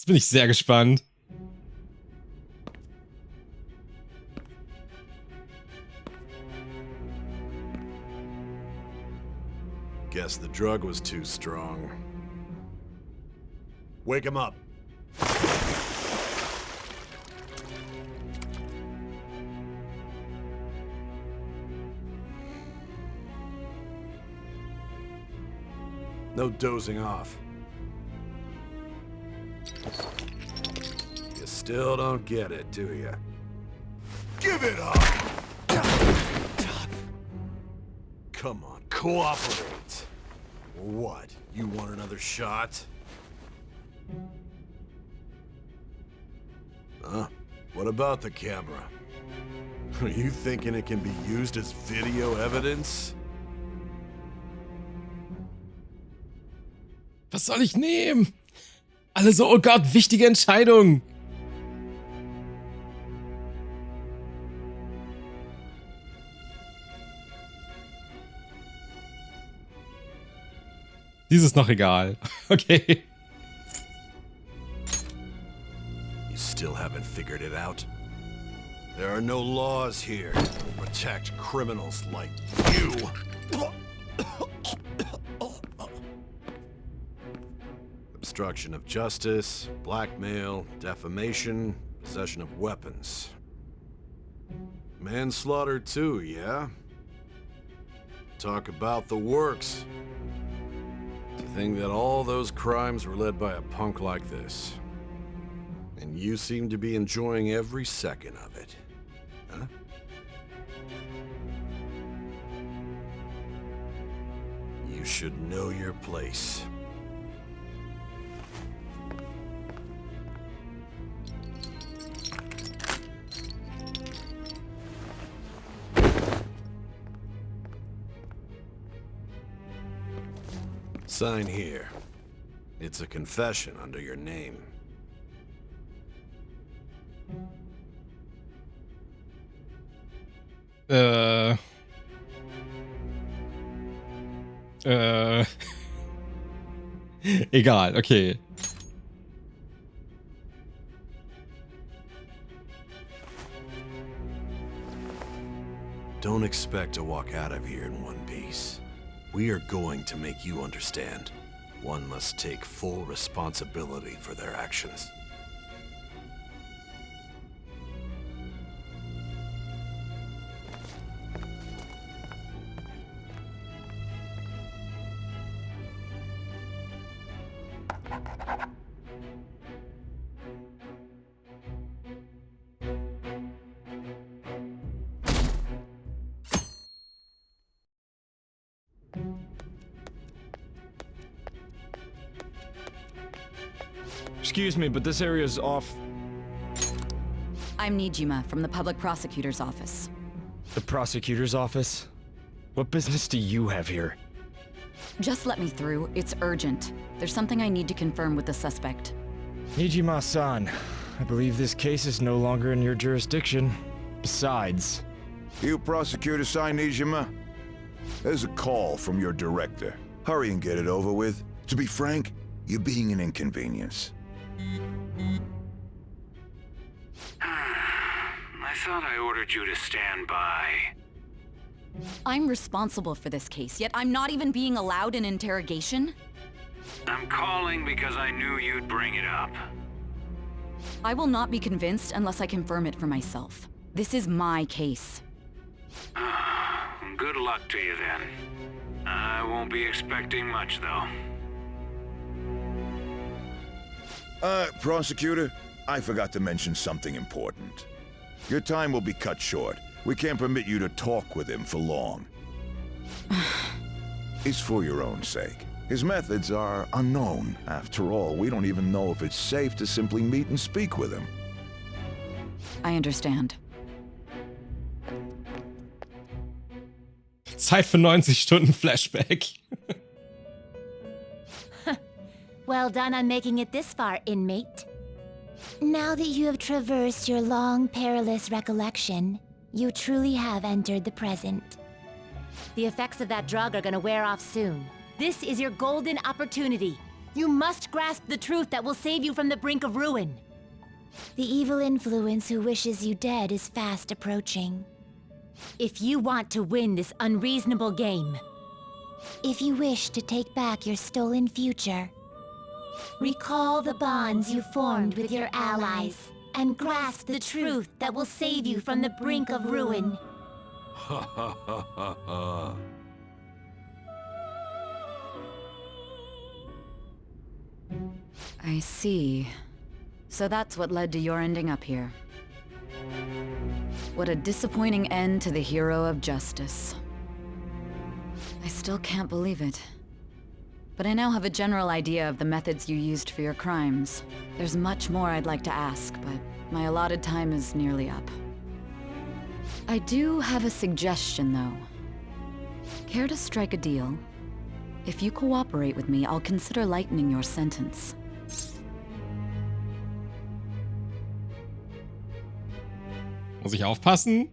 Jetzt bin ich sehr gespannt. Guess the drug was too strong. Wake him up. No dozing off. You still don't get it, do you? Give it up! Come on, cooperate. What? You want another shot? Huh? What about the camera? Are you thinking it can be used as video evidence? Was soll ich nehmen? Alle so, oh Gott, wichtige Entscheidung. Dies ist noch egal. Okay. You still haven't figured it out? There are no laws here to protect criminals like you. Obstruction of justice, blackmail, defamation, possession of weapons. Manslaughter too, yeah? Talk about the works. To think that all those crimes were led by a punk like this. And you seem to be enjoying every second of it. Huh? You should know your place. Sign here. It's a confession under your name. Egal, okay. Don't expect to walk out of here in one piece. We are going to make you understand. One must take full responsibility for their actions. Excuse me, but this area's off. I'm Nijima from the Public Prosecutor's Office. The prosecutor's office? What business do you have here? Just let me through. It's urgent. There's something I need to confirm with the suspect. Nijima-san, I believe this case is no longer in your jurisdiction. Besides... You prosecutor sign Nijima? There's a call from your director. Hurry and get it over with. To be frank, you're being an inconvenience. I thought I ordered you to stand by. I'm responsible for this case, yet I'm not even being allowed an interrogation? I'm calling because I knew you'd bring it up. I will not be convinced unless I confirm it for myself. This is my case. Good luck to you then. I won't be expecting much though. Prosecutor, I forgot to mention something important. Your time will be cut short. We can't permit you to talk with him for long. It's for your own sake. His methods are unknown. After all, we don't even know if it's safe to simply meet and speak with him. I understand. Zeit für 90 Stunden Flashback. Well done on making it this far, inmate. Now that you have traversed your long, perilous recollection, you truly have entered the present. The effects of that drug are gonna wear off soon. This is your golden opportunity. You must grasp the truth that will save you from the brink of ruin. The evil influence who wishes you dead is fast approaching. If you want to win this unreasonable game, if you wish to take back your stolen future, recall the bonds you formed with your allies and grasp the truth that will save you from the brink of ruin. Ha ha ha ha ha. I see. So that's what led to your ending up here. What a disappointing end to the hero of justice. I still can't believe it. But I now have a general idea of the methods you used for your crimes. There's much more I'd like to ask, but my allotted time is nearly up. I do have a suggestion, though. Care to strike a deal? If you cooperate with me, I'll consider lightening your sentence. Muss ich aufpassen?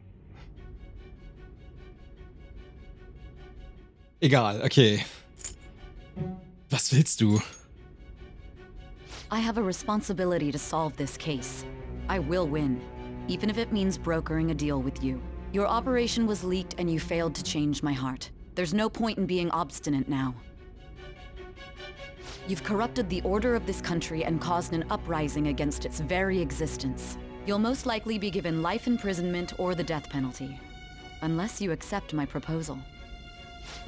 Egal, okay. Was willst du? I have a responsibility to solve this case. I will win, even if it means brokering a deal with you. Your operation was leaked and you failed to change my heart. There's no point in being obstinate now. You've corrupted the order of this country and caused an uprising against its very existence. You'll most likely be given life imprisonment or the death penalty, unless you accept my proposal.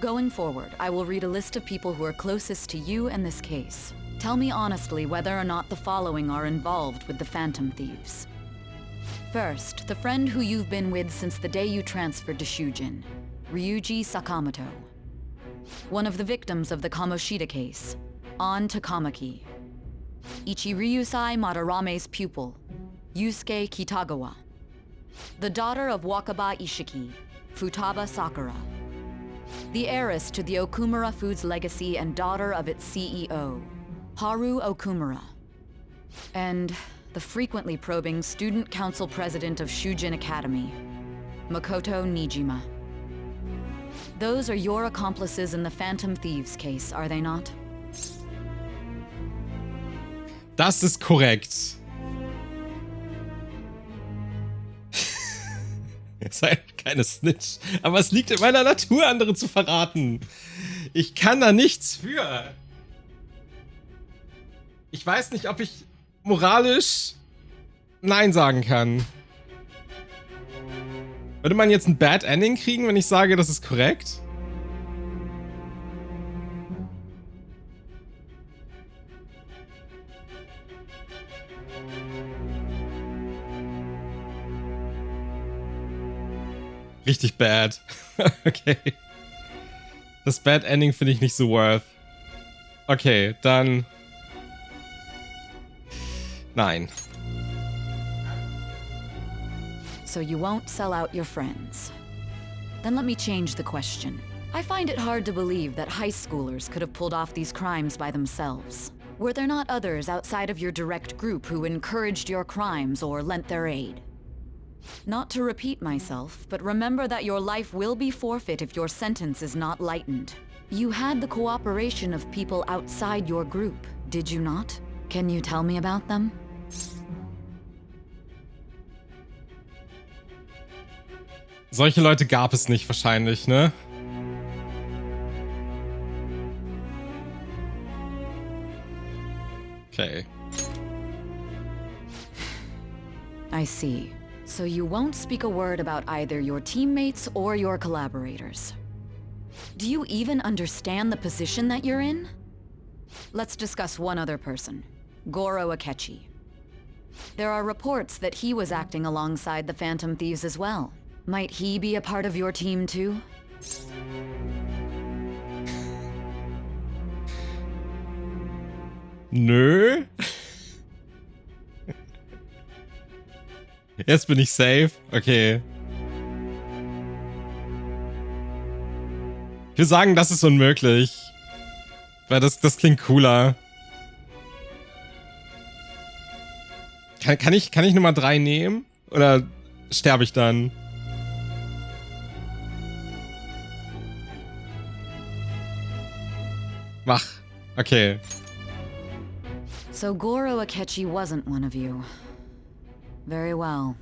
Going forward, I will read a list of people who are closest to you in this case. Tell me honestly whether or not the following are involved with the Phantom Thieves. First, the friend who you've been with since the day you transferred to Shujin, Ryuji Sakamoto. One of the victims of the Kamoshida case, An Takamaki. Ichiryusai Madarame's pupil, Yusuke Kitagawa. The daughter of Wakaba Ishiki, Futaba Sakura. The heiress to the Okumura Foods legacy and daughter of its CEO, Haru Okumura. And the frequently probing student council president of Shujin Academy, Makoto Nijima. Those are your accomplices in the Phantom Thieves case, are they not? Das ist korrekt. Sei keine Snitch. Aber es liegt in meiner Natur, andere zu verraten. Ich kann da nichts für. Ich weiß nicht, ob ich moralisch Nein sagen kann. Würde man jetzt ein Bad Ending kriegen, wenn ich sage, das ist korrekt? Richtig bad. Okay. Das Bad Ending finde ich nicht so worth. Okay, dann... Nein. So you won't sell out your friends. Then let me change the question. I find it hard to believe that high schoolers could have pulled off these crimes by themselves. Were there not others outside of your direct group who encouraged your crimes or lent their aid? Not to repeat myself, but remember that your life will be forfeit if your sentence is not lightened. You had the cooperation of people outside your group, did you not? Can you tell me about them? Solche Leute gab es nicht wahrscheinlich, ne? Okay. I see. So you won't speak a word about either your teammates or your collaborators. Do you even understand the position that you're in? Let's discuss one other person, Goro Akechi. There are reports that he was acting alongside the Phantom Thieves as well. Might he be a part of your team too? Nö. Jetzt bin ich safe. Okay. Ich will sagen, das ist unmöglich. Weil das klingt cooler. Kann ich Nummer 3 nehmen? Oder sterbe ich dann? Mach. Okay. So Goro Akechi wasn't one of you. Very well.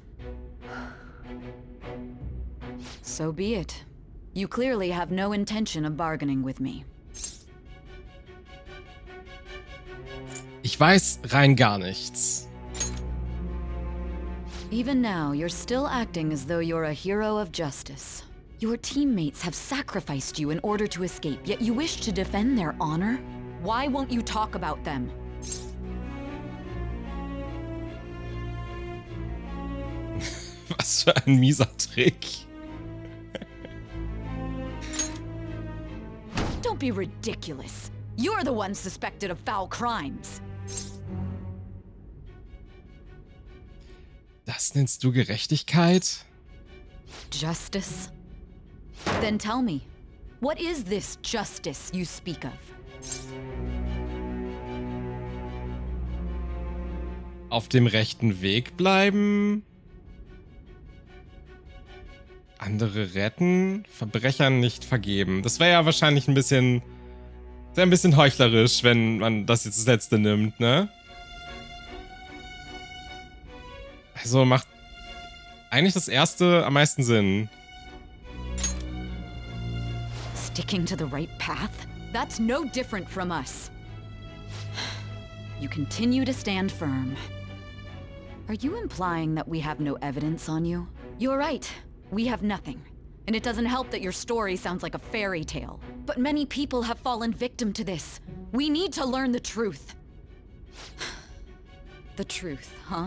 So be it. You clearly have no intention of bargaining with me. Ich weiß rein gar nichts. Even now, you're still acting as though you're a hero of justice. Your teammates have sacrificed you in order to escape, yet you wish to defend their honor? Why won't you talk about them? Was für ein mieser Trick. Don't be ridiculous. You're the one suspected of foul crimes. Das nennst du Gerechtigkeit? Justice? Then tell me, what is this justice you speak of? Auf dem rechten Weg bleiben? Andere retten? Verbrechern nicht vergeben. Das wäre ja wahrscheinlich ein bisschen heuchlerisch, wenn man das jetzt das Letzte nimmt, ne? Also macht eigentlich das Erste am meisten Sinn. Sticking to the right path? That's no different from us. You continue to stand firm. Are you implying that we have no evidence on you? You're right. We have nothing. And it doesn't help that your story sounds like a fairy tale. But many people have fallen victim to this. We need to learn the truth. The truth, huh?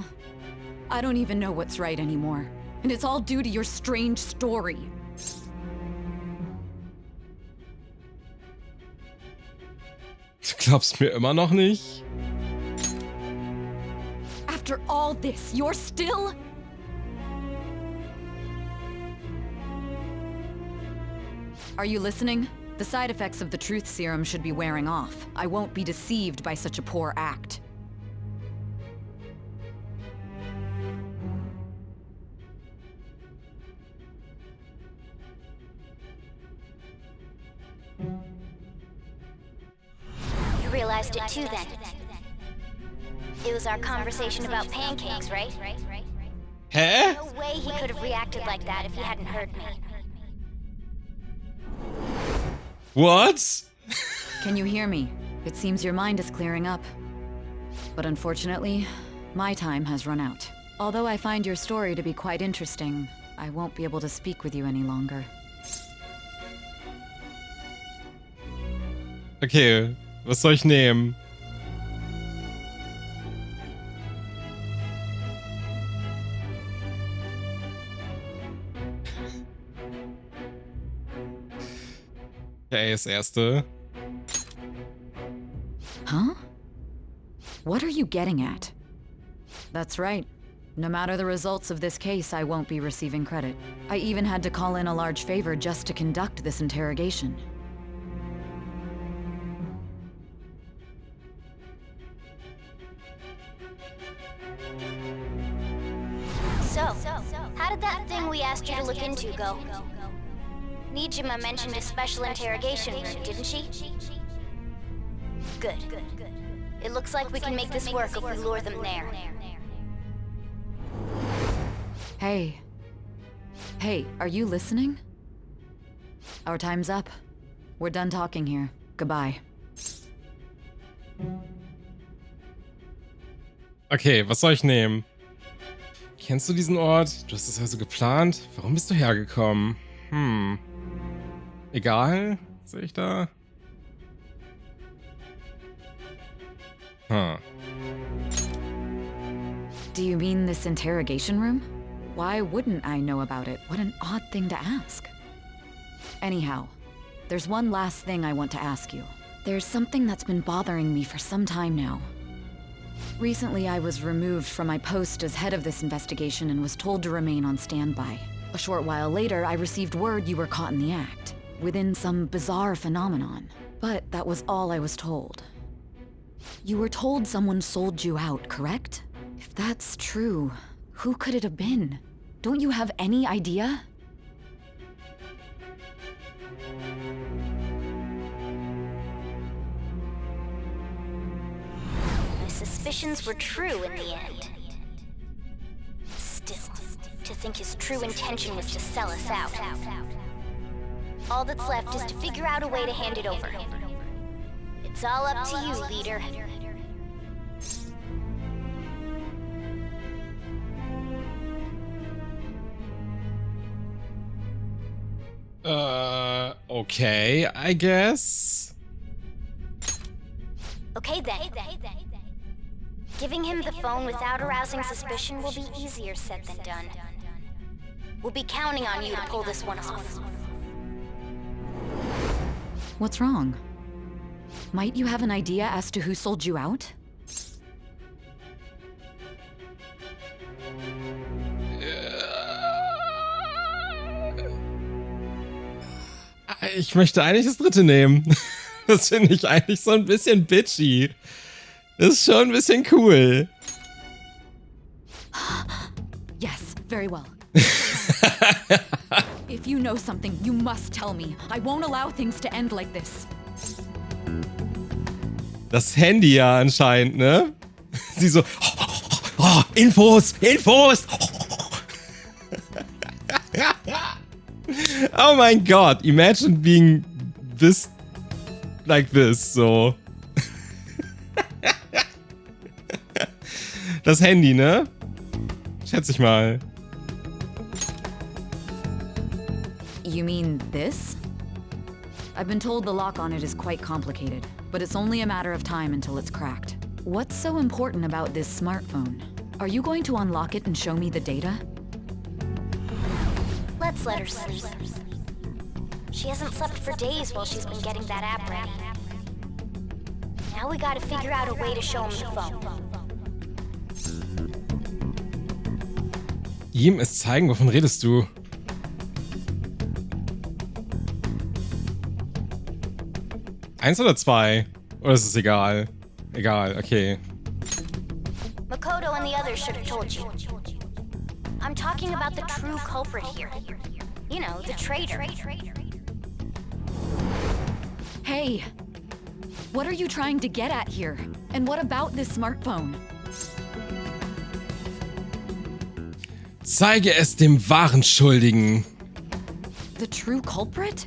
I don't even know what's right anymore. And it's all due to your strange story. Du glaubst mir immer noch nicht? After all this, you're still... Are you listening? The side effects of the truth serum should be wearing off. I won't be deceived by such a poor act. You realized it too then. It was our conversation about pancakes, right? Hä? No way he could have reacted like that if he hadn't heard me. What? Can you hear me? It seems your mind is clearing up. But unfortunately, my time has run out. Although I find your story to be quite interesting, I won't be able to speak with you any longer. Okay, was soll ich nehmen? Okay, das erste. Huh? What are you getting at? That's right. No matter the results of this case, I won't be receiving credit. I even had to call in a large favor just to conduct this interrogation. So, how did that thing we asked you to look into go? Nijima mentioned a special interrogation room, didn't she? Good. It looks like we can make this work if we lure them there. Hey. Hey, are you listening? Our time's up. We're done talking here. Goodbye. Okay, was soll ich nehmen? Kennst du diesen Ort? Du hast es also geplant? Warum bist du hergekommen? Egal. Sehe ich da? Huh. Do you mean this interrogation room? Why wouldn't I know about it? What an odd thing to ask. Anyhow, there's one last thing I want to ask you. There's something that's been bothering me for some time now. Recently, I was removed from my post as head of this investigation and was told to remain on standby. A short while later, I received word you were caught in the act, within some bizarre phenomenon. But that was all I was told. You were told someone sold you out, correct? If that's true, who could it have been? Don't you have any idea? I suspicions were true in the end. Still, to think his true intention was to sell us out. All that's left is to figure out a way to hand it over. It's all up to you, leader. Okay, I guess. Okay then. Giving him the phone without arousing suspicion will be easier said than done. We'll be counting on you to pull this one off. What's wrong? Might you have an idea as to who sold you out? Ich möchte eigentlich das dritte nehmen. Das finde ich eigentlich so ein bisschen bitchy. Ist schon ein bisschen cool. Yes, very well. If you know something, you must tell me. I won't allow things to end like this. Das Handy ja anscheinend, ne? Sie so, oh, Infos! Oh mein Gott, imagine being this, like this, so. Das Handy, ne? Schätze ich mal. You mean this? I've been told the lock on it is quite complicated, but it's only a matter of time until it's cracked. What's so important about this smartphone? Are you going to unlock it and show me the data? Let's let her sleep. She hasn't slept for days while she's been getting that app ready. Now we gotta figure out a way to show him the phone. Ihm es zeigen, wovon redest du? Eins oder zwei? Oder ist es egal? Egal, okay. Makoto and the others should have told you. I'm talking about the true culprit here. You know, the traitor. Hey! What are you trying to get at here? And what about this smartphone? Zeige es dem wahren Schuldigen. The true culprit?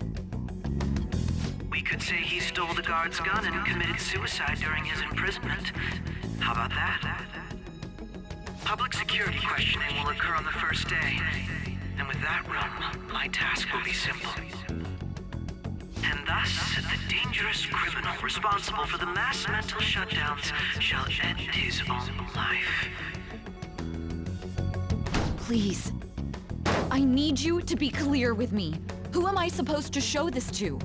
We could say he stole the guard's gun and committed suicide during his imprisonment. How about that? Public security questioning will occur on the first day. And with that run, my task will be simple. And thus, the dangerous criminal responsible for the mass mental shutdowns shall end his own life. Please. I need you to be clear with me. Who am I supposed to show this to?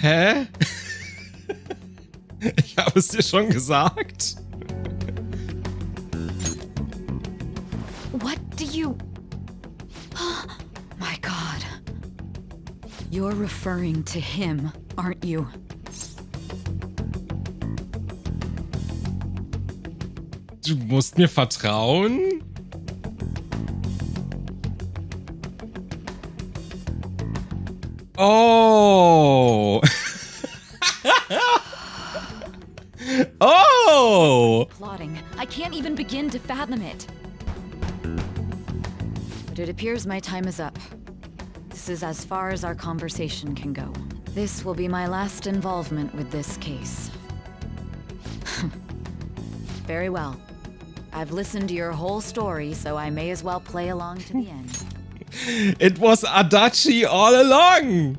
Hä? Ich habe es dir schon gesagt. What do you... My God. You're referring to him, aren't you? Du musst mir vertrauen? Oh. Oh. Plotting. I can't even begin to fathom it. But it appears my time is up. This is as far as our conversation can go. This will be my last involvement with this case. Very well. I've listened to your whole story, so I may as well play along to the end. It was Adachi all along!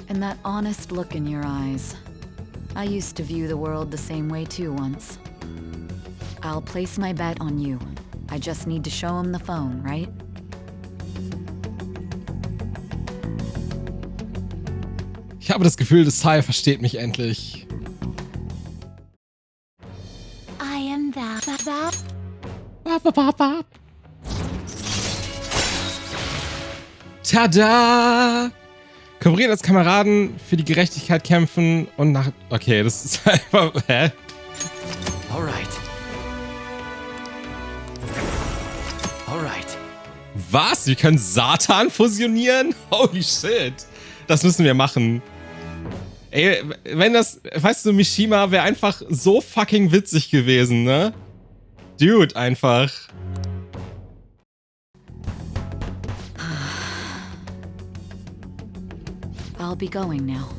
And that honest look in your eyes. I used to view the world the same way too once. I'll place my bet on you. I just need to show him the phone, right? Ich habe das Gefühl, das Teil versteht mich endlich. I am that. Tada! Kooperieren als Kameraden, für die Gerechtigkeit kämpfen und nach... Okay, das ist einfach... Hä? Alright. Was? Wir können Satan fusionieren? Holy shit. Das müssen wir machen. Ey, wenn das... Weißt du, Mishima wäre einfach so fucking witzig gewesen, ne? Dude, einfach. I'll be going now.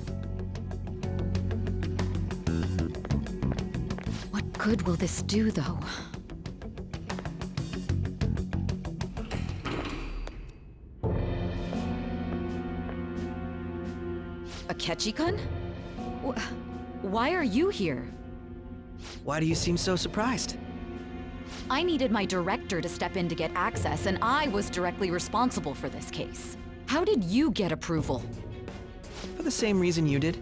What good will this do, though? Akechi-kun? Why are you here? Why do you seem so surprised? I needed my director to step in to get access, and I was directly responsible for this case. How did you get approval? For the same reason you did.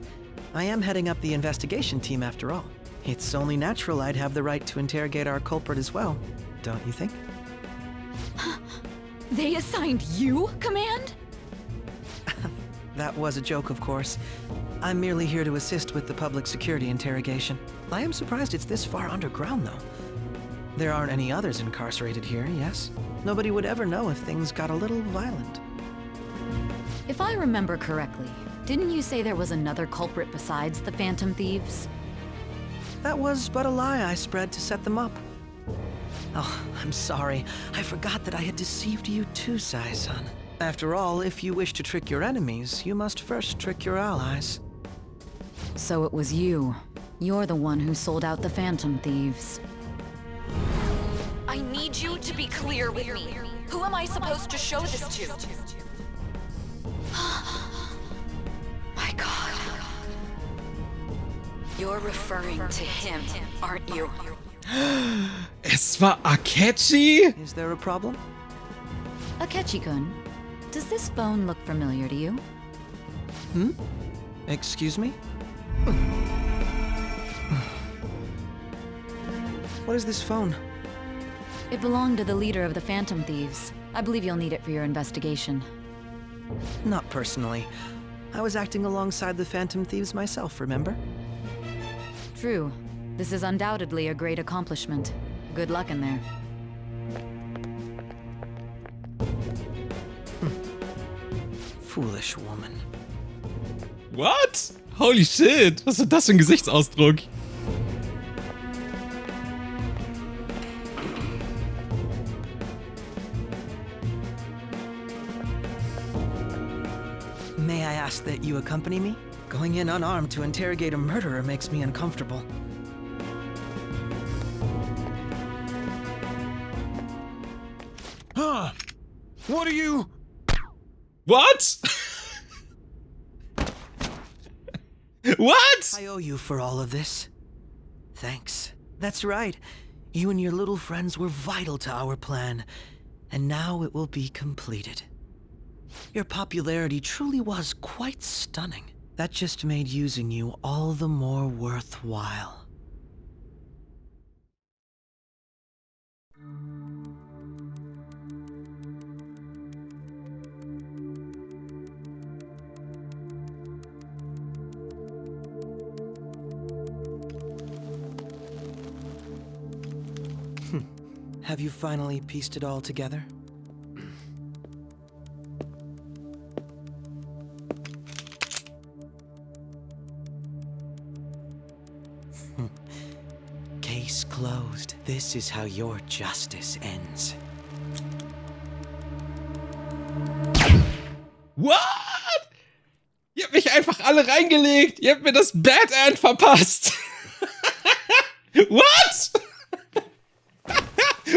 I am heading up the investigation team after all. It's only natural I'd have the right to interrogate our culprit as well, don't you think? They assigned you command? That was a joke, of course. I'm merely here to assist with the public security interrogation. I am surprised it's this far underground, though. There aren't any others incarcerated here, yes? Nobody would ever know if things got a little violent. If I remember correctly, didn't you say there was another culprit besides the Phantom Thieves? That was but a lie I spread to set them up. Oh, I'm sorry. I forgot that I had deceived you too, Sai-san. After all, if you wish to trick your enemies, you must first trick your allies. So it was you. You're the one who sold out the Phantom Thieves. I need you to be clear with me. Who am I supposed to show this to? My God. You're referring to him, aren't you? Es war Akechi? Is there a problem? Akechi-kun, does this phone look familiar to you? Excuse me? What is this phone? It belonged to the leader of the Phantom Thieves. I believe you'll need it for your investigation. Not personally. I was acting alongside the Phantom Thieves myself, remember? True. This is undoubtedly a great accomplishment. Good luck in there. Foolish woman. What? Holy shit. Was war das für ein Gesichtsausdruck? May I ask that you accompany me? Going in unarmed to interrogate a murderer makes me uncomfortable. Huh? What are you... What? What? I owe you for all of this. Thanks. That's right. You and your little friends were vital to our plan, and now it will be completed. Your popularity truly was quite stunning. That just made using you all the more worthwhile. Have you finally pieced it all together? Case closed. This is how your justice ends. What? Ihr habt mich einfach alle reingelegt. Ihr habt mir das Bad End verpasst. What?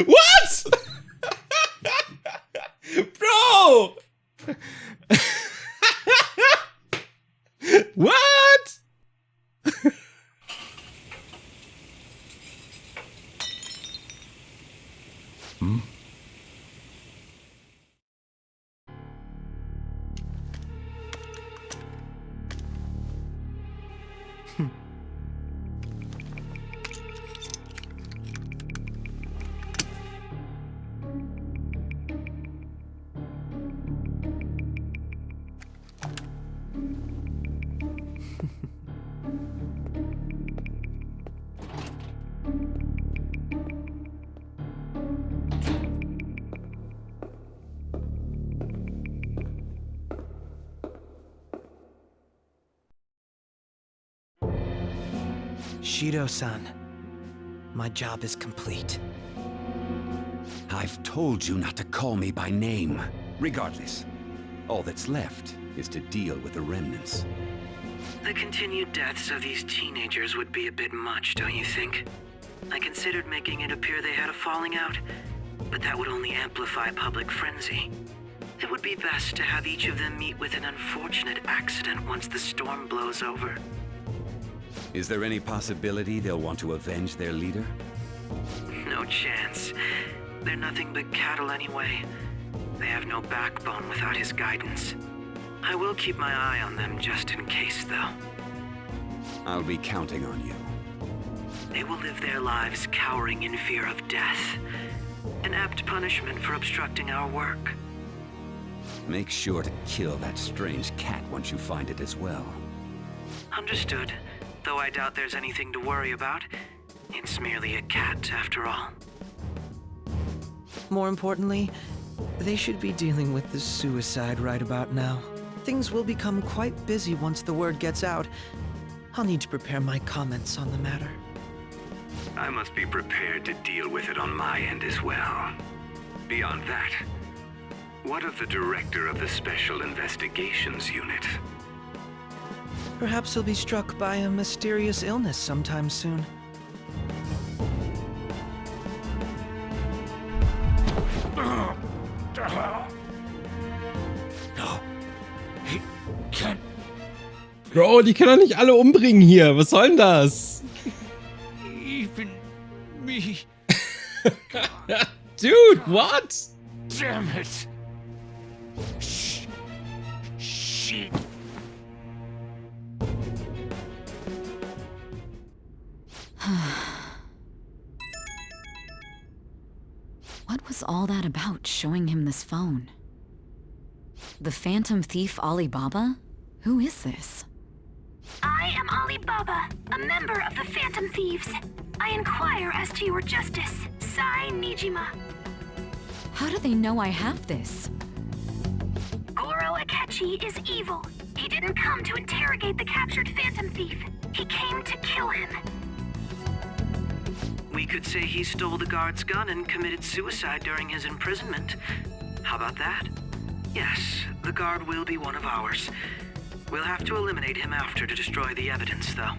What? Bro! What? Shido-san, my job is complete. I've told you not to call me by name. Regardless, all that's left is to deal with the remnants. The continued deaths of these teenagers would be a bit much, don't you think? I considered making it appear they had a falling out, but that would only amplify public frenzy. It would be best to have each of them meet with an unfortunate accident once the storm blows over. Is there any possibility they'll want to avenge their leader? No chance. They're nothing but cattle anyway. They have no backbone without his guidance. I will keep my eye on them just in case, though. I'll be counting on you. They will live their lives cowering in fear of death. An apt punishment for obstructing our work. Make sure to kill that strange cat once you find it as well. Understood. Though I doubt there's anything to worry about. It's merely a cat, after all. More importantly, they should be dealing with the suicide right about now. Things will become quite busy once the word gets out. I'll need to prepare my comments on the matter. I must be prepared to deal with it on my end as well. Beyond that, what of the director of the Special Investigations Unit? Perhaps he'll be struck by a mysterious illness sometime soon. No, he can't. Bro, die können doch nicht alle umbringen hier. Was soll denn das? Even me. Dude, what? Damn it. Shit. What was all that about, showing him this phone? The Phantom Thief Alibaba? Who is this? I am Alibaba, a member of the Phantom Thieves. I inquire as to your justice, Sai Nijima. How do they know I have this? Goro Akechi is evil. He didn't come to interrogate the captured Phantom Thief. He came to kill him. We could say he stole the guard's gun and committed suicide during his imprisonment. How about that? Yes, the guard will be one of ours. We'll have to eliminate him after to destroy the evidence, though.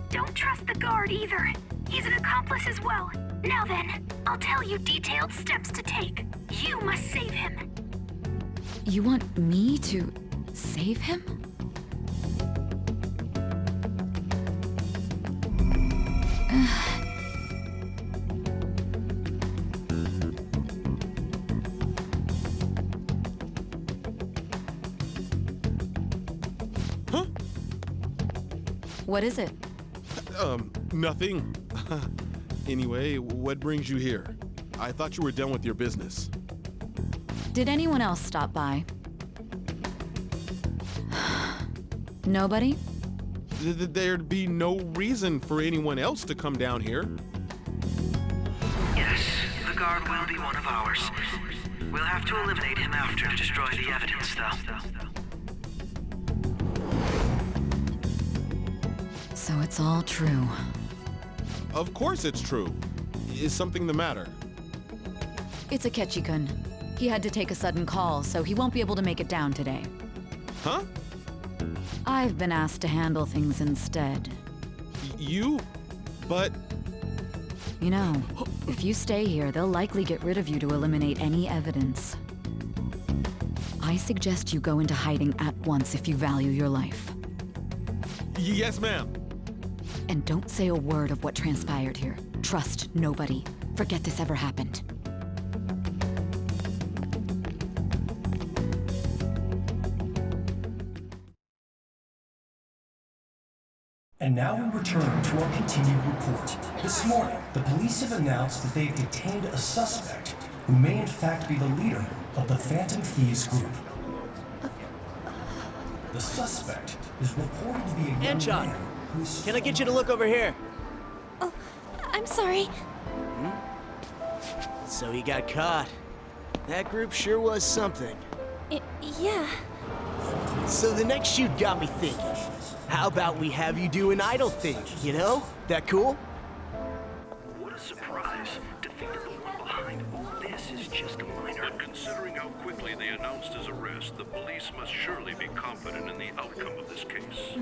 Don't trust the guard either. He's an accomplice as well. Now then, I'll tell you detailed steps to take. You must save him. You want me to save him? Huh? What is it? Nothing. Anyway, what brings you here? I thought you were done with your business. Did anyone else stop by? Nobody? There'd be no reason for anyone else to come down here. Yes, the guard will be one of ours. We'll have to eliminate him after to destroy the evidence, though. So it's all true. Of course it's true. Is something the matter? It's Akechi-kun. He had to take a sudden call, so he won't be able to make it down today. Huh? I've been asked to handle things instead. You? But... You know, if you stay here, they'll likely get rid of you to eliminate any evidence. I suggest you go into hiding at once if you value your life. Yes, ma'am. And don't say a word of what transpired here. Trust nobody. Forget this ever happened. And now we return to our continued report. This morning, the police have announced that they have detained a suspect who may in fact be the leader of the Phantom Thieves group. The suspect is reported to be a young man who's... Can I get you to look over here? Oh, I'm sorry. So he got caught. That group sure was something. Yeah. So the next shoot got me thinking. How about we have you do an idol thing, you know? That cool? What a surprise to think that the one behind all this is just a minor. But considering how quickly they announced his arrest, the police must surely be confident in the outcome of this case.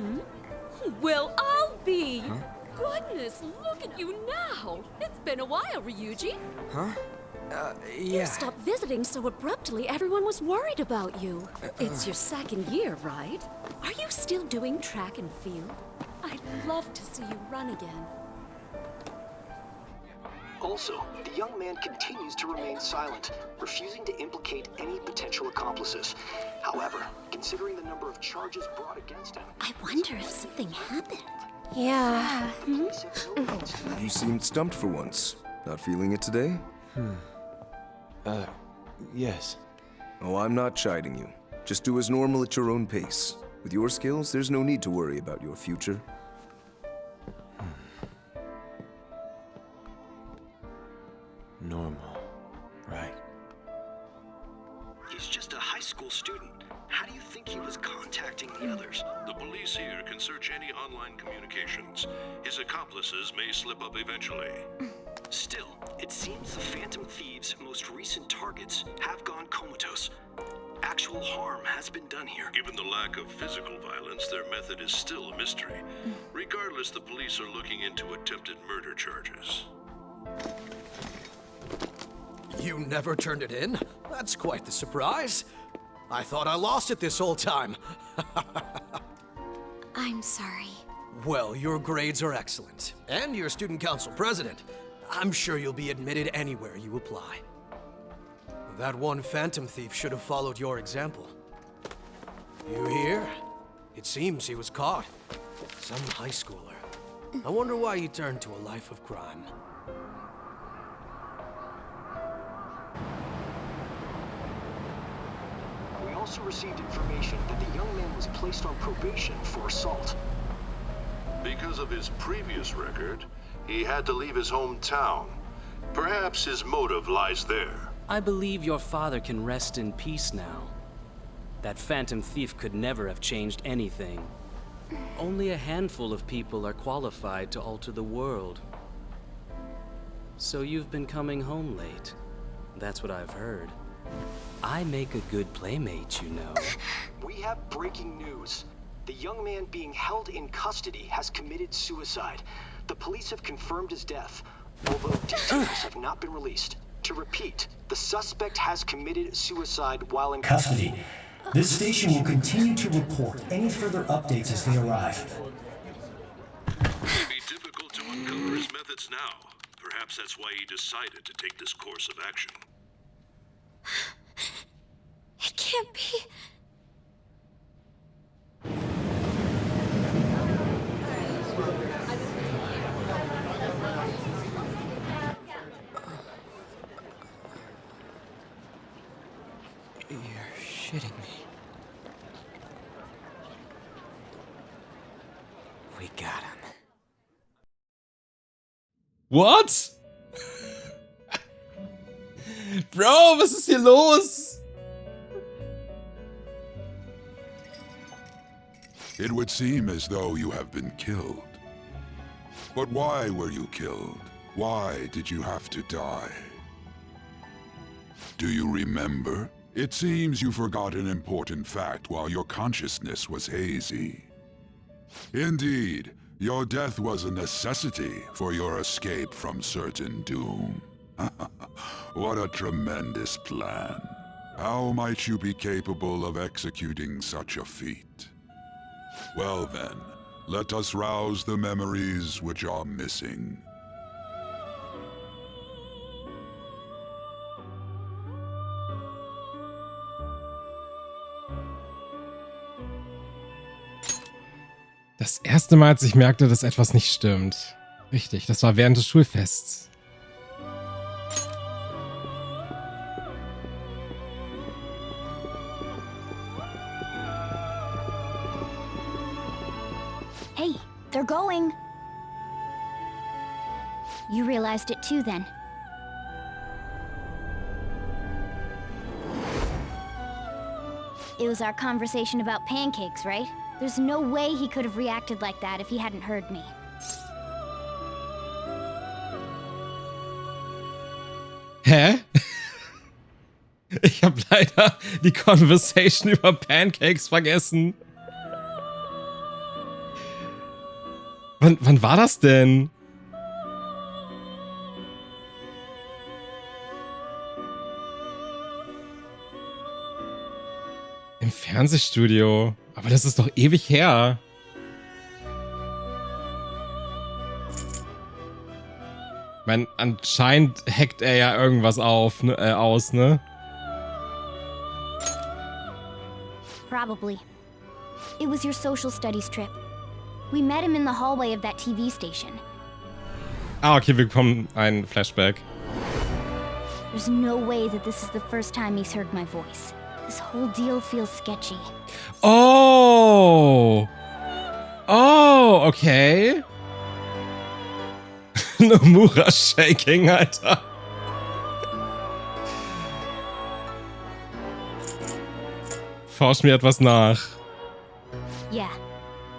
Well, I'll be. Goodness, look at you now. It's been a while, Ryuji. Huh? You stopped visiting so abruptly, everyone was worried about you. It's your second year, right? Are you still doing track and field? I'd love to see you run again. Also, the young man continues to remain silent, refusing to implicate any potential accomplices. However, considering the number of charges brought against him... I wonder if something happened. Yeah. You seemed stumped for once. Not feeling it today? Yes. Oh, I'm not chiding you. Just do as normal at your own pace. With your skills, there's no need to worry about your future. Normal. Right. He's just a high school student. How do you think he was contacting the others? The police here can search any online communications. His accomplices may slip up eventually. Still, it seems the Phantom Thieves' most recent targets have gone comatose. Actual harm has been done here. Given the lack of physical violence, their method is still a mystery. Regardless, the police are looking into attempted murder charges. You never turned it in? That's quite the surprise. I thought I lost it this whole time. I'm sorry. Well, your grades are excellent. And you're student council president. I'm sure you'll be admitted anywhere you apply. That one phantom thief should have followed your example. You hear? It seems he was caught. Some high schooler. I wonder why he turned to a life of crime. We also received information that the young man was placed on probation for assault. Because of his previous record, he had to leave his hometown. Perhaps his motive lies there. I believe your father can rest in peace now. That phantom thief could never have changed anything. Only a handful of people are qualified to alter the world. So you've been coming home late. That's what I've heard. I make a good playmate, you know. We have breaking news. The young man being held in custody has committed suicide. The police have confirmed his death, although details have not been released. To repeat, the suspect has committed suicide while in custody. This station will continue to report any further updates as they arrive. It may be difficult to uncover his methods now. Perhaps that's why he decided to take this course of action. It can't be. You're shitting me. We got him. What? Bro, was ist hier los? It would seem as though you have been killed. But why were you killed? Why did you have to die? Do you remember? It seems you forgot an important fact while your consciousness was hazy. Indeed, your death was a necessity for your escape from certain doom. What a tremendous plan. How might you be capable of executing such a feat? Well then, let us rouse the memories which are missing. Das erste Mal, als ich merkte, dass etwas nicht stimmt. Richtig, das war während des Schulfests. Hey, they're going. You realized it too, then. It was our conversation about pancakes, right? There's no way he could have reacted like that if he hadn't heard me. Hä? Ich habe leider die Conversation über Pancakes vergessen. Wann war das denn? Im Fernsehstudio. Aber das ist doch ewig her. Ich meine, anscheinend hackt er ja irgendwas aus, ne? Probably. It was your social studies trip. We met him in the hallway of that TV station. Ah, okay, wir bekommen ein Flashback. There's no way that this is the first time he's heard my voice. This whole deal feels sketchy. Oh! Oh, okay. Nomura shaking, Alter. Forsch mir etwas nach. Yeah,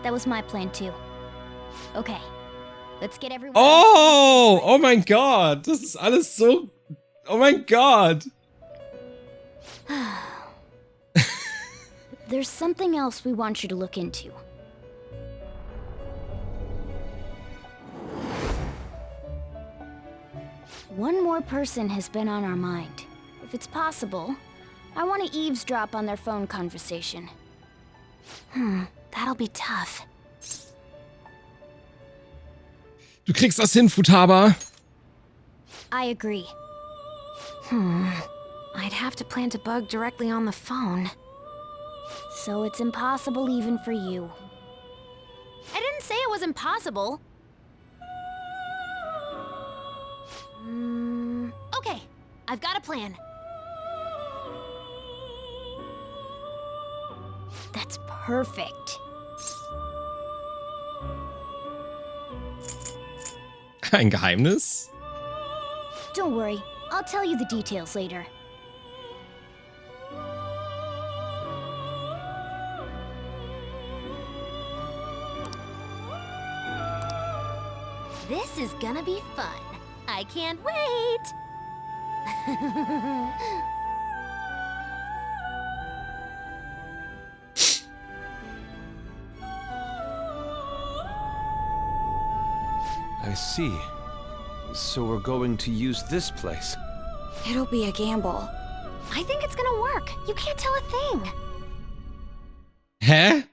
that was my plan too. Okay, let's get everyone. Oh! Oh mein Gott! Das ist alles so... Oh mein Gott! There's something else we want you to look into. One more person has been on our mind. If it's possible, I want to eavesdrop on their phone conversation. That'll be tough. Du kriegst das hin, Futaba. I agree. I'd have to plant a bug directly on the phone. So it's impossible even for you. I didn't say it was impossible. Okay, I've got a plan. That's perfect. Ein Geheimnis? Don't worry, I'll tell you the details later. This is gonna be fun. I can't wait! I see. So we're going to use this place. It'll be a gamble. I think it's gonna work. You can't tell a thing. Hä?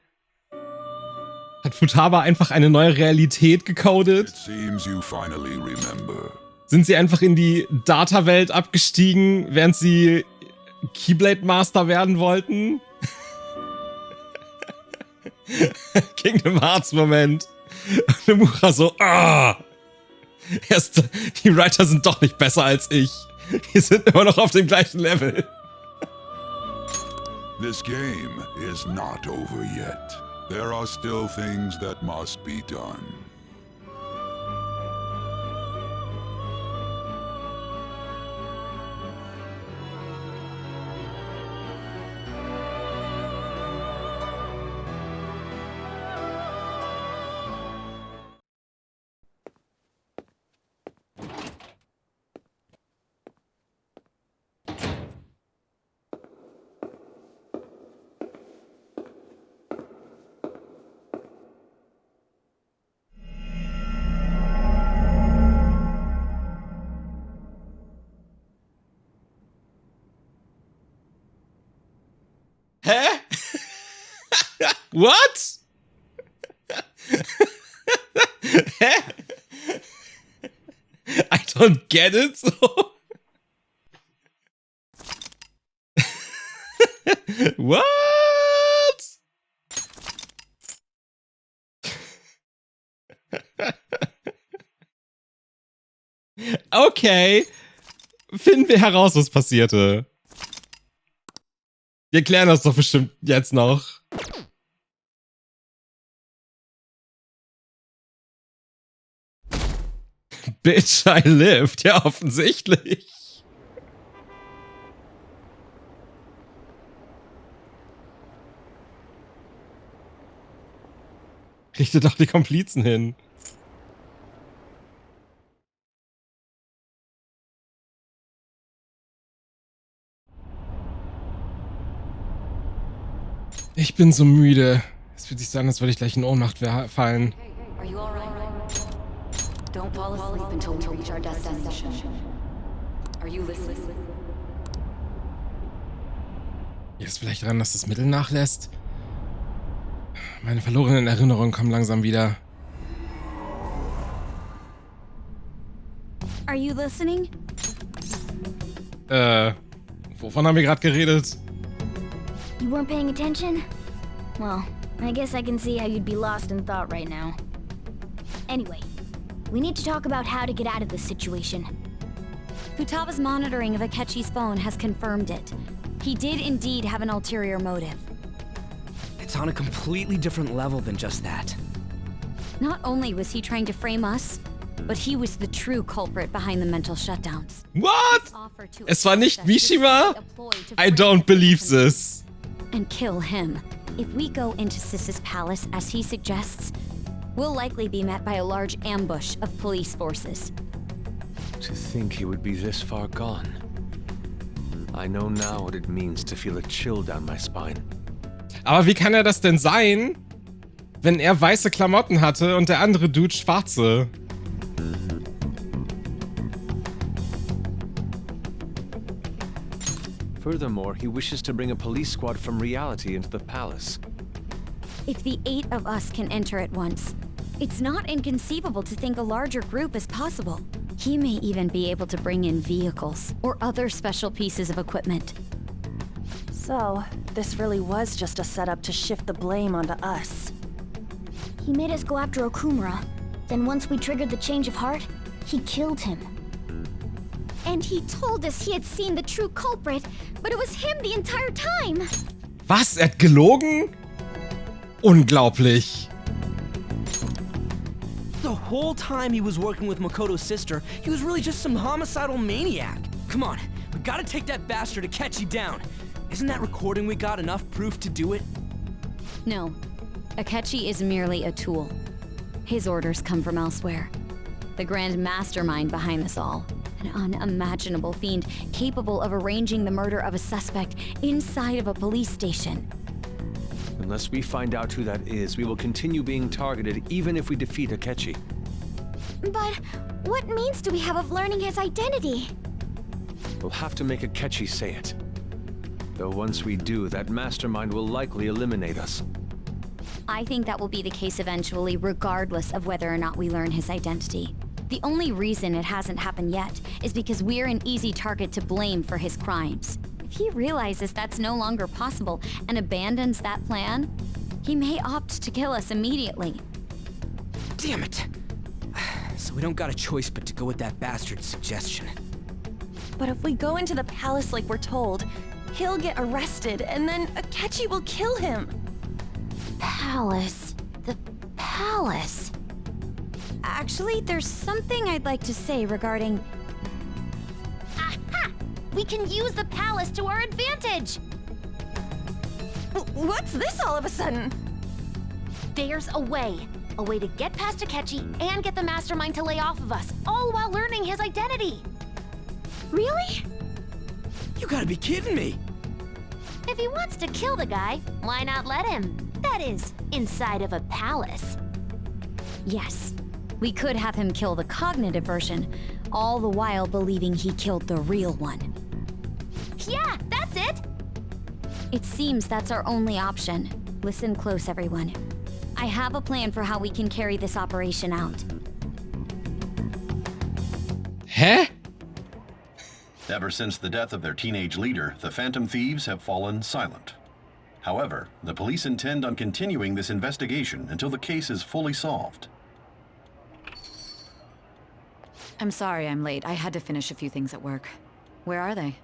Hat Futaba einfach eine neue Realität gecodet? It seems you finally remember. Sind sie einfach in die Data-Welt abgestiegen, während sie Keyblade Master werden wollten? Kingdom Hearts Moment. Nomura so, die Writer sind doch nicht besser als ich. Die sind immer noch auf dem gleichen Level. This game is not over yet. There are still things that must be done. Hä? What? Hä? I don't get it. So. What? Okay. Finden wir heraus, was passierte. Wir klären das doch bestimmt jetzt noch. Bitch, I lived. Ja, offensichtlich. Kriegt ihr doch die Komplizen hin. Ich bin so müde. Es fühlt sich so an, als würde ich gleich in Ohnmacht fallen. Are you all right? Don't fall asleep until we reach our destination. Are you listening? Ist vielleicht daran, dass das Mittel nachlässt? Meine verlorenen Erinnerungen kommen langsam wieder. Are you listening? Wovon haben wir gerade geredet? You weren't paying attention? Well, I guess I can see how you'd be lost in thought right now. Anyway, we need to talk about how to get out of this situation. Futaba's monitoring of Akechi's phone has confirmed it. He did indeed have an ulterior motive. It's on a completely different level than just that. Not only was he trying to frame us, but he was the true culprit behind the mental shutdowns. What? Es war nicht Mishima? I don't believe this. And kill him. If we go into Sis's palace as he suggests, we'll likely be met by a large ambush of police forces. To think he would be this far gone. I know now what it means to feel a chill down my spine. Aber wie kann er das denn sein, wenn er weiße Klamotten hatte und der andere Dude schwarze? Furthermore, he wishes to bring a police squad from reality into the palace. If the 8 of us can enter at once, it's not inconceivable to think a larger group is possible. He may even be able to bring in vehicles or other special pieces of equipment. So, this really was just a setup to shift the blame onto us. He made us go after Okumura. Then once we triggered the change of heart, he killed him. And he told us he had seen the true culprit, but it was him the entire time. Was? Er hat gelogen? Unglaublich. The whole time he was working with Makoto's sister, he was really just some homicidal maniac. Come on, we gotta take that bastard Akechi down. Isn't that recording we got enough proof to do it? No. Akechi is merely a tool. His orders come from elsewhere. The grand mastermind behind this all. An unimaginable fiend capable of arranging the murder of a suspect inside of a police station. Unless we find out who that is, we will continue being targeted even if we defeat Akechi. But what means do we have of learning his identity? We'll have to make Akechi say it. Though once we do, that mastermind will likely eliminate us. I think that will be the case eventually, regardless of whether or not we learn his identity. The only reason it hasn't happened yet is because we're an easy target to blame for his crimes. If he realizes that's no longer possible and abandons that plan, he may opt to kill us immediately. Damn it! So we don't got a choice but to go with that bastard's suggestion. But if we go into the palace like we're told, he'll get arrested and then Akechi will kill him. Palace. The palace. Actually, there's something I'd like to say regarding... Aha! We can use the palace to our advantage! What's this all of a sudden? There's a way. A way to get past Akechi and get the mastermind to lay off of us, all while learning his identity. Really? You gotta be kidding me! If he wants to kill the guy, why not let him? That is, inside of a palace. Yes. We could have him kill the cognitive version, all the while believing he killed the real one. Yeah, that's it! It seems that's our only option. Listen close, everyone. I have a plan for how we can carry this operation out. Hä? Ever since the death of their teenage leader, the Phantom Thieves have fallen silent. However, the police intend on continuing this investigation until the case is fully solved. I'm sorry I'm late. I had to finish a few things at work. Where are they?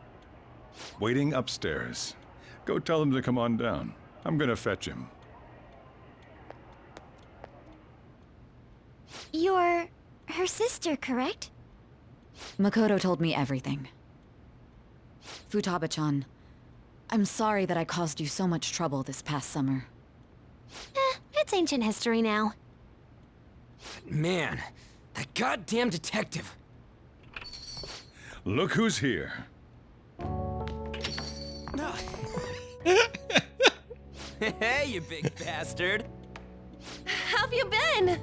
Waiting upstairs. Go tell them to come on down. I'm gonna fetch him. You're her sister, correct? Makoto told me everything. Futaba-chan, I'm sorry that I caused you so much trouble this past summer. It's ancient history now. Man, that goddamn detective. Look who's here. Hey, you big bastard. How have you been?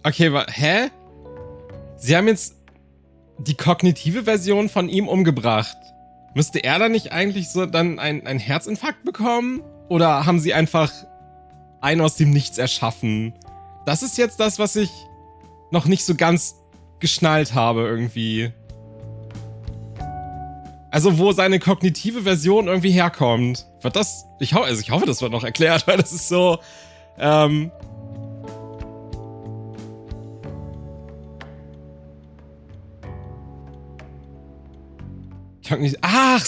Okay, hä? Sie haben jetzt die kognitive Version von ihm umgebracht. Müsste er dann nicht eigentlich so dann einen Herzinfarkt bekommen? Oder haben sie einfach einen aus dem Nichts erschaffen? Das ist jetzt das, was ich noch nicht so ganz geschnallt habe irgendwie. Also wo seine kognitive Version irgendwie herkommt. Wird das... Ich hoffe, das wird noch erklärt, weil das ist so... Ach,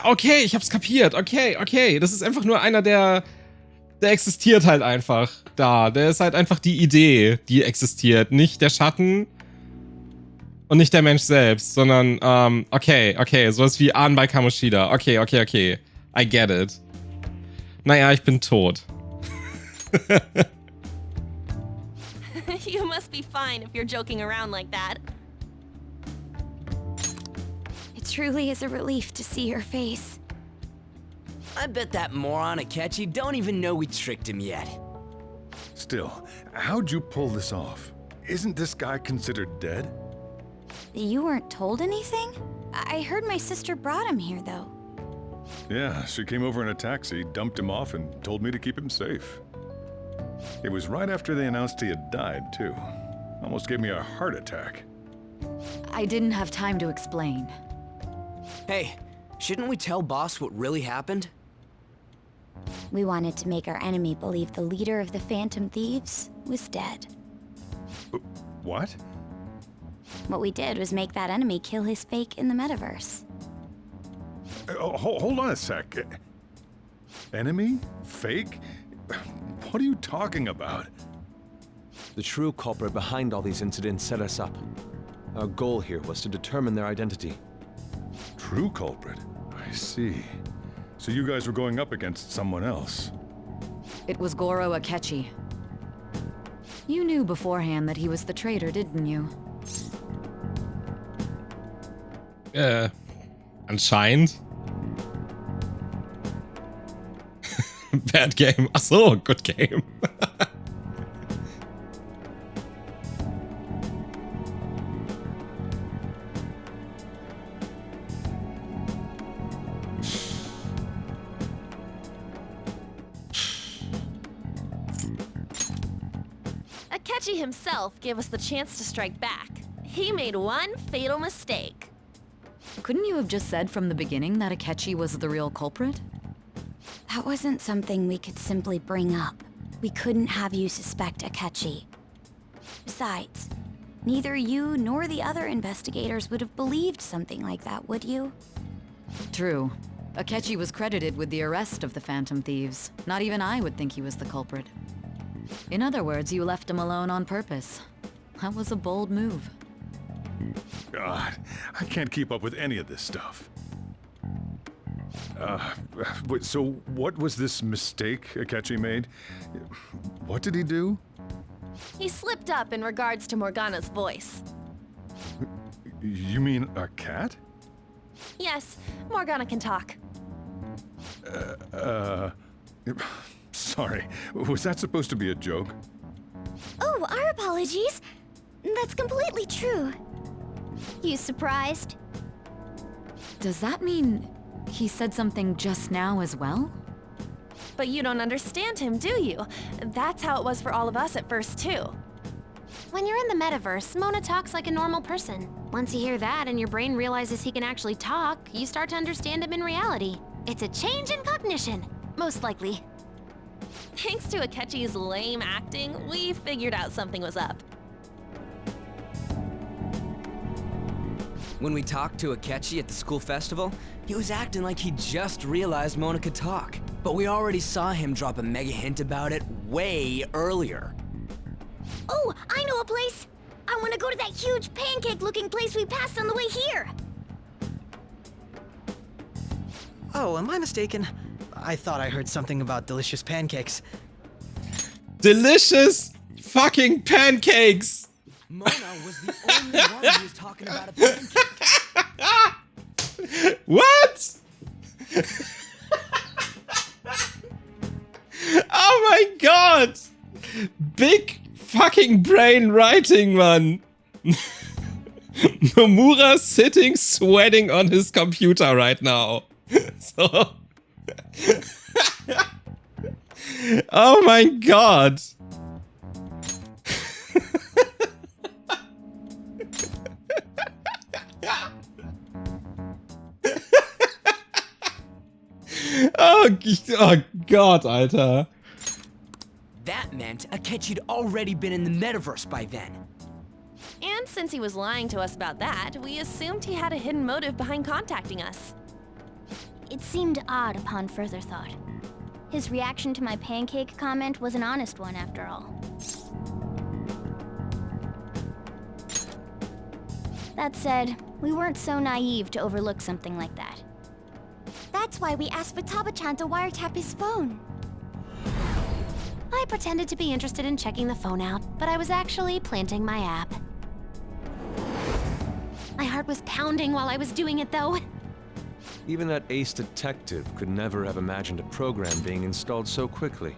okay, ich hab's kapiert. Okay. Das ist einfach nur einer, der existiert halt einfach da. Der ist halt einfach die Idee, die existiert. Nicht der Schatten und nicht der Mensch selbst, sondern, okay, sowas wie Ahn bei Kamoshida. Okay. I get it. Naja, ich bin tot. You must be fine if you're joking around like that. It truly is a relief to see your face. I bet that moron Akechi don't even know we tricked him yet. Still, how'd you pull this off? Isn't this guy considered dead? You weren't told anything? I heard my sister brought him here, though. Yeah, she came over in a taxi, dumped him off, and told me to keep him safe. It was right after they announced he had died, too. Almost gave me a heart attack. I didn't have time to explain. Hey, shouldn't we tell Boss what really happened? We wanted to make our enemy believe the leader of the Phantom Thieves was dead. What? What we did was make that enemy kill his fake in the metaverse. Hold on a sec. Enemy? Fake? What are you talking about? The true culprit behind all these incidents set us up. Our goal here was to determine their identity. True culprit? I see. So you guys were going up against someone else? It was Goro Akechi. You knew beforehand that he was the traitor, didn't you? Anscheinend. Bad game. Ach so, good game. Akechi himself gave us the chance to strike back. He made one fatal mistake. Couldn't you have just said from the beginning that Akechi was the real culprit? That wasn't something we could simply bring up. We couldn't have you suspect Akechi. Besides, neither you nor the other investigators would have believed something like that, would you? True. Akechi was credited with the arrest of the Phantom Thieves. Not even I would think he was the culprit. In other words, you left him alone on purpose. That was a bold move. God, I can't keep up with any of this stuff. So what was this mistake Akechi made? What did he do? He slipped up in regards to Morgana's voice. You mean a cat? Yes, Morgana can talk. Sorry, was that supposed to be a joke? Oh, our apologies. That's completely true. You surprised? Does that mean he said something just now as well? But you don't understand him, do you? That's how it was for all of us at first, too. When you're in the metaverse, Mona talks like a normal person. Once you hear that and your brain realizes he can actually talk, you start to understand him in reality. It's a change in cognition, most likely. Thanks to Akechi's lame acting, we figured out something was up. When we talked to Akechi at the school festival, he was acting like he just realized Mona could talk. But we already saw him drop a mega hint about it way earlier. Oh, I know a place! I want to go to that huge pancake-looking place we passed on the way here! Oh, am I mistaken? I thought I heard something about delicious pancakes. Delicious fucking pancakes. Mona was the only one who was talking about a pancake. What? Oh my god! Big fucking brain writing, man. Nomura sitting sweating on his computer right now. So. Oh my god. Oh god, Alter. That meant Akechi'd already been in the metaverse by then. And since he was lying to us about that, we assumed he had a hidden motive behind contacting us. It seemed odd upon further thought. His reaction to my pancake comment was an honest one, after all. That said, we weren't so naive to overlook something like that. That's why we asked Futaba-chan to wiretap his phone. I pretended to be interested in checking the phone out, but I was actually planting my app. My heart was pounding while I was doing it, though. Even that ace detective could never have imagined a program being installed so quickly.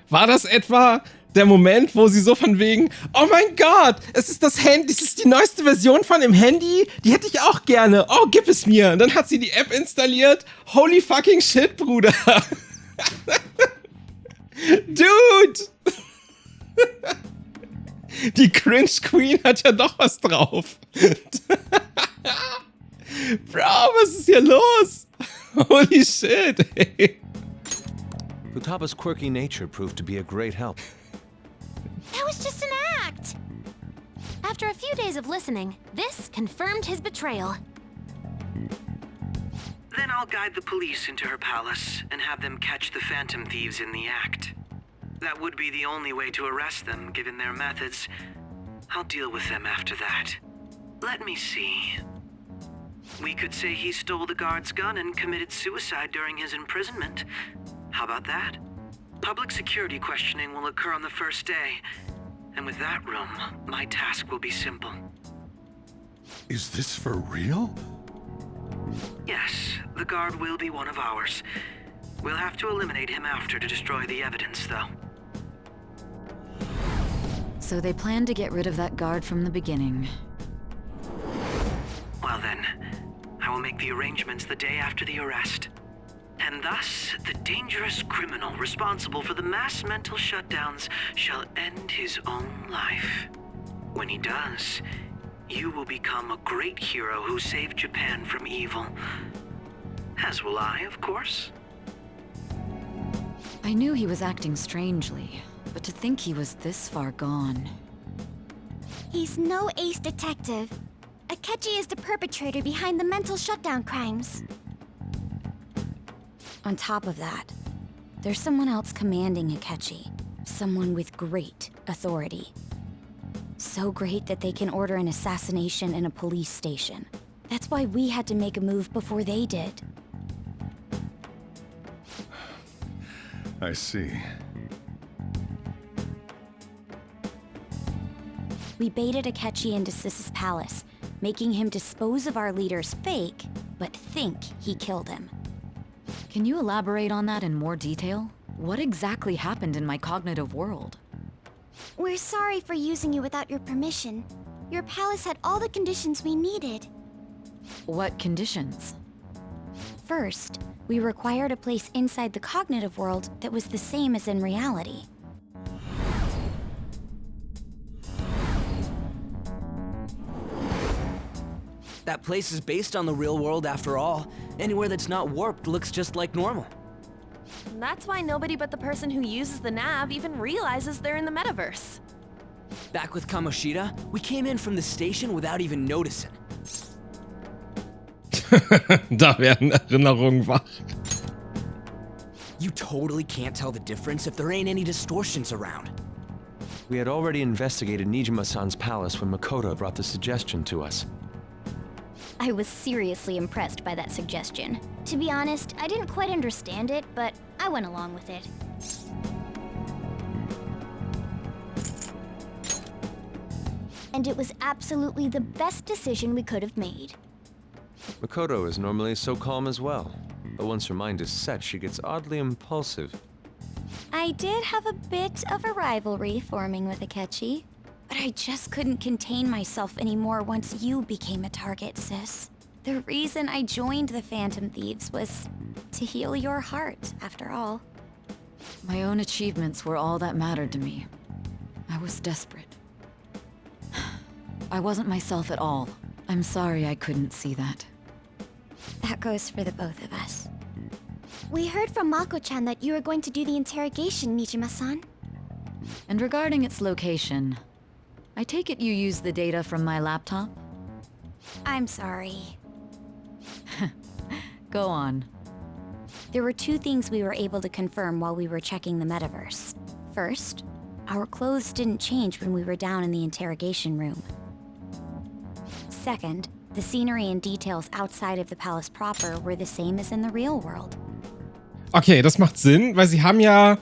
War das etwa der Moment, wo sie so von wegen, oh mein Gott, es ist das Handy, das ist die neueste Version von dem Handy, die hätte ich auch gerne, oh, gib es mir. Und dann hat sie die App installiert. Holy fucking shit, Bruder. Dude! Die Cringe Queen hat ja doch was drauf. Bro, was ist hier los? Holy shit, ey. Futaba's quirky nature proved to be a great help. That was just an act! After a few days of listening, this confirmed his betrayal. Then I'll guide the police into her palace and have them catch the Phantom Thieves in the act. That would be the only way to arrest them, given their methods. I'll deal with them after that. Let me see. We could say he stole the guard's gun and committed suicide during his imprisonment. How about that? Public security questioning will occur on the first day. And with that room, my task will be simple. Is this for real? Yes, the guard will be one of ours. We'll have to eliminate him after to destroy the evidence, though. So they plan to get rid of that guard from the beginning. Well then, I will make the arrangements the day after the arrest. And thus, the dangerous criminal responsible for the mass mental shutdowns shall end his own life. When he does, you will become a great hero who saved Japan from evil. As will I, of course. I knew he was acting strangely, but to think he was this far gone. He's no ace detective. Akechi is the perpetrator behind the mental shutdown crimes. On top of that, there's someone else commanding Akechi. Someone with great authority. So great that they can order an assassination in a police station. That's why we had to make a move before they did. I see. We baited Akechi into Sis's palace, making him dispose of our leader's fake, but think he killed him. Can you elaborate on that in more detail? What exactly happened in my cognitive world? We're sorry for using you without your permission. Your palace had all the conditions we needed. What conditions? First, we required a place inside the cognitive world that was the same as in reality. That place is based on the real world after all. Anywhere that's not warped looks just like normal. That's why nobody but the person who uses the nav even realizes they're in the metaverse. Back with Kamoshida, we came in from the station without even noticing. Da werden Erinnerungen wach. You totally can't tell the difference if there ain't any distortions around. We had already investigated Nijima-san's palace when Makoto brought the suggestion to us. I was seriously impressed by that suggestion. To be honest, I didn't quite understand it, but I went along with it. and it was absolutely the best decision we could have made. Makoto is normally so calm as well, but once her mind is set, she gets oddly impulsive. I did have a bit of a rivalry forming with Akechi, but I just couldn't contain myself anymore once you became a target, sis. The reason I joined the Phantom Thieves was to heal your heart, after all. My own achievements were all that mattered to me. I was desperate. I wasn't myself at all. I'm sorry I couldn't see that. That goes for the both of us. We heard from Mako-chan that you were going to do the interrogation, Nijima-san. And regarding its location, I take it you used the data from my laptop? I'm sorry. Go on. There were two things we were able to confirm while we were checking the metaverse. First, our clothes didn't change when we were down in the interrogation room. Second, the scenery and details outside of the palace proper were the same as in the real world. Okay, das macht Sinn, weil sie haben ja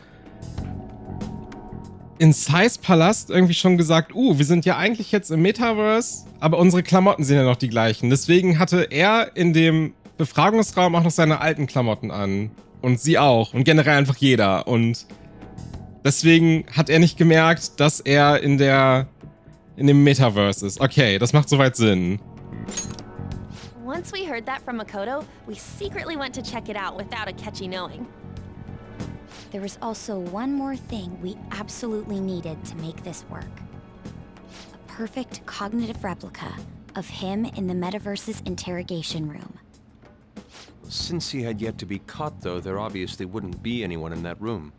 in Sais Palast irgendwie schon gesagt, wir sind ja eigentlich jetzt im Metaverse, aber unsere Klamotten sind ja noch die gleichen. Deswegen hatte er in dem Befragungsraum auch noch seine alten Klamotten an. Und sie auch. Und generell einfach jeder. Und deswegen hat er nicht gemerkt, dass er in dem Metaverse ist. Okay, das macht soweit Sinn. Once we heard that from Makoto, we secretly went to check it out without Akechi knowing. There was also one more thing we absolutely needed to make this work. A perfect cognitive replica of him in the metaverse's interrogation room. Since he had yet to be caught, though, there obviously wouldn't be anyone in that room.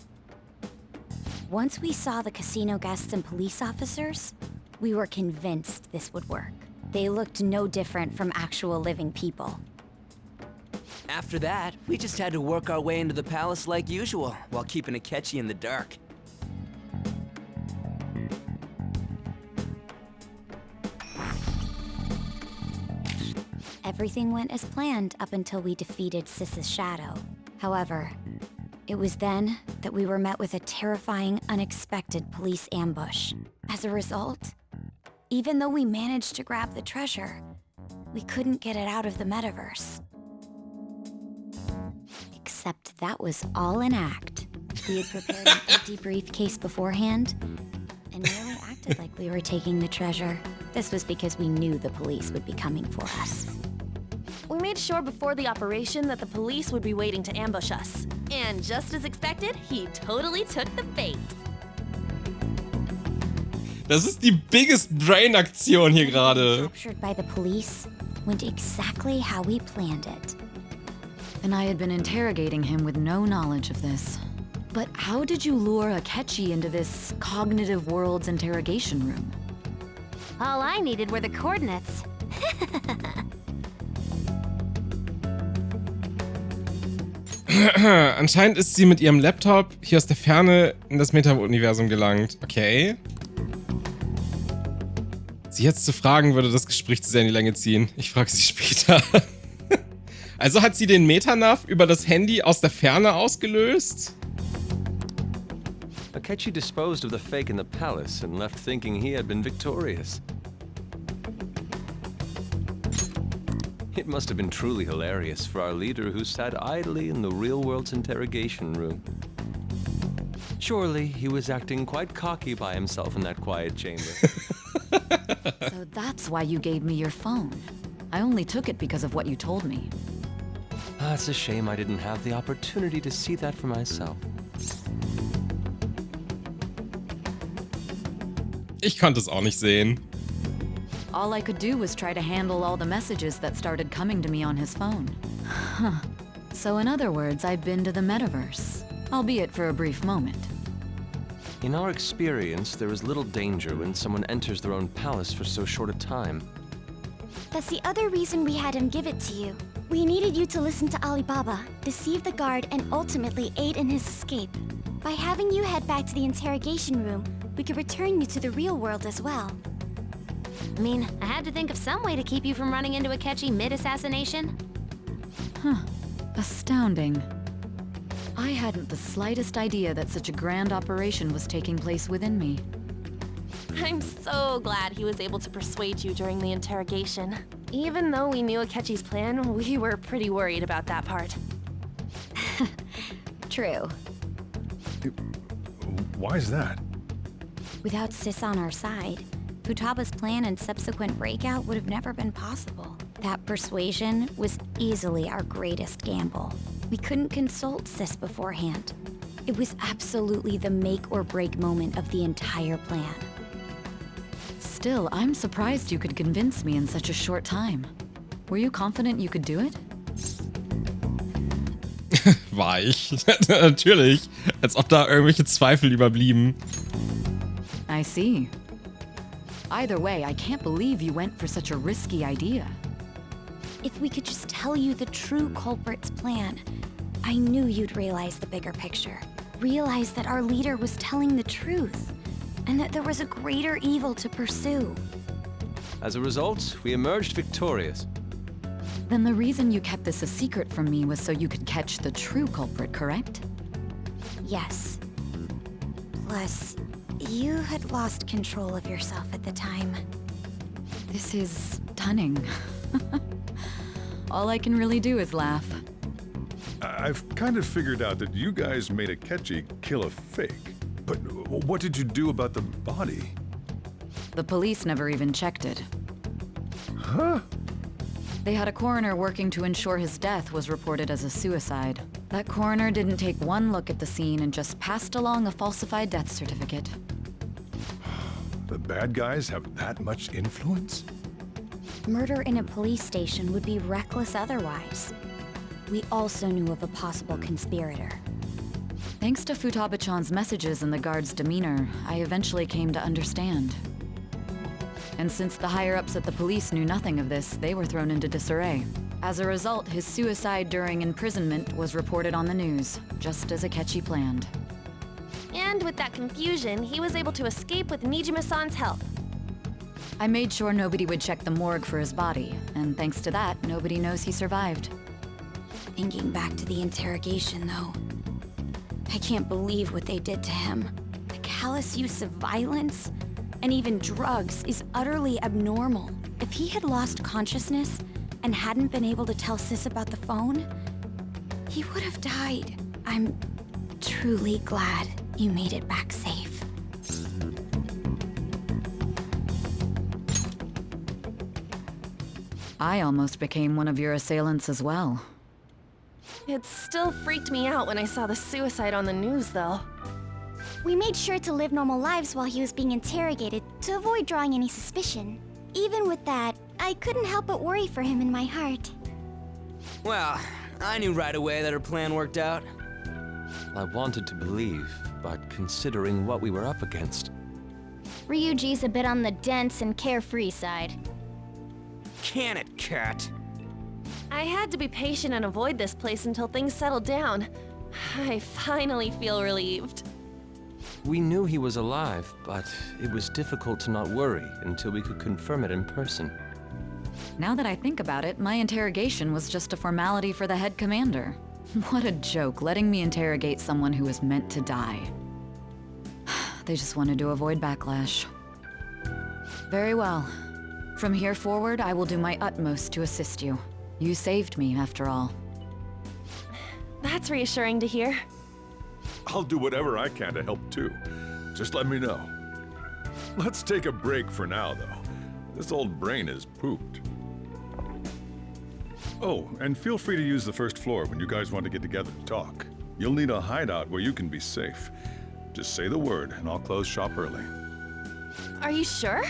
Once we saw the casino guests and police officers, we were convinced this would work. They looked no different from actual living people. After that, we just had to work our way into the palace like usual, while keeping Akechi in the dark. Everything went as planned up until we defeated Sis's shadow. However, it was then that we were met with a terrifying, unexpected police ambush. As a result, even though we managed to grab the treasure, we couldn't get it out of the metaverse. Except that was all an act. We had prepared an empty briefcase beforehand and merely acted like we were taking the treasure. This was because we knew the police would be coming for us. We made sure before the operation that the police would be waiting to ambush us. And just as expected, he totally took the bait. Das ist die biggest Brain-Aktion hier gerade. Captured by the police went exactly how we planned it. And I had been interrogating him with no knowledge of this. But how did you lure Akechi into this cognitive world's interrogation room? All I needed were the coordinates. Anscheinend ist sie mit ihrem Laptop hier aus der Ferne in das Meta-Universum gelangt. Okay. Sie jetzt zu fragen, würde das Gespräch zu sehr in die Länge ziehen. Ich frage sie später. Also hat sie den Metanav über das Handy aus der Ferne ausgelöst? Akechi disposed of the fake in the palace and left thinking he had been victorious. It must have been truly hilarious for our leader who sat idly in the real world's interrogation room. Surely he was acting quite cocky by himself in that quiet chamber. So that's why you gave me your phone. I only took it because of what you told me. It's a shame I didn't have the opportunity to see that for myself. Ich konnte es auch nicht sehen. All I could do was try to handle all the messages that started coming to me on his phone. Huh. So in other words, I've been to the metaverse, albeit for a brief moment. In our experience, there is little danger when someone enters their own palace for so short a time. That's the other reason we had him give it to you. We needed you to listen to Alibaba, deceive the guard, and ultimately aid in his escape. By having you head back to the interrogation room, we could return you to the real world as well. I mean, I had to think of some way to keep you from running into Akechi mid-assassination. Huh. Astounding. I hadn't the slightest idea that such a grand operation was taking place within me. I'm so glad he was able to persuade you during the interrogation. Even though we knew Akechi's plan, we were pretty worried about that part. True. Why is that? Without Sis on our side, Futaba's plan and subsequent breakout would have never been possible. That persuasion was easily our greatest gamble. We couldn't consult Sis beforehand. It was absolutely the make or break moment of the entire plan. Still, I'm surprised you could convince me in such a short time. Were you confident you could do it? War ich. Natürlich. Als ob da irgendwelche Zweifel überblieben. I see. Either way, I can't believe you went for such a risky idea. If we could just tell you the true culprit's plan, I knew you'd realize the bigger picture. Realize that our leader was telling the truth, and that there was a greater evil to pursue. As a result, we emerged victorious. Then the reason you kept this a secret from me was so you could catch the true culprit, correct? Yes. Plus, you had lost control of yourself at the time. This is stunning. All I can really do is laugh. I've kind of figured out that you guys made Akechi kill a fake. But what did you do about the body? The police never even checked it. Huh? They had a coroner working to ensure his death was reported as a suicide. That coroner didn't take one look at the scene and just passed along a falsified death certificate. The bad guys have that much influence? Murder in a police station would be reckless otherwise. We also knew of a possible conspirator. Thanks to Futaba-chan's messages and the guard's demeanor, I eventually came to understand. And since the higher-ups at the police knew nothing of this, they were thrown into disarray. As a result, his suicide during imprisonment was reported on the news, just as Akechi planned. And with that confusion, he was able to escape with Nijima-san's help. I made sure nobody would check the morgue for his body, and thanks to that, nobody knows he survived. Thinking back to the interrogation, though, I can't believe what they did to him. The callous use of violence and even drugs is utterly abnormal. If he had lost consciousness and hadn't been able to tell Sis about the phone, he would have died. I'm truly glad you made it back safe. I almost became one of your assailants as well. It still freaked me out when I saw the suicide on the news, though. We made sure to live normal lives while he was being interrogated to avoid drawing any suspicion. Even with that, I couldn't help but worry for him in my heart. Well, I knew right away that her plan worked out. I wanted to believe, but considering what we were up against... Ryuji's a bit on the dense and carefree side. Can it, Cat? I had to be patient and avoid this place until things settled down. I finally feel relieved. We knew he was alive, but it was difficult to not worry until we could confirm it in person. Now that I think about it, my interrogation was just a formality for the head commander. What a joke, letting me interrogate someone who was meant to die. They just wanted to avoid backlash. Very well. From here forward, I will do my utmost to assist you. You saved me, after all. That's reassuring to hear. I'll do whatever I can to help too. Just let me know. Let's take a break for now, though. This old brain is pooped. Oh, and feel free to use the first floor when you guys want to get together to talk. You'll need a hideout where you can be safe. Just say the word, and I'll close shop early. Are you sure?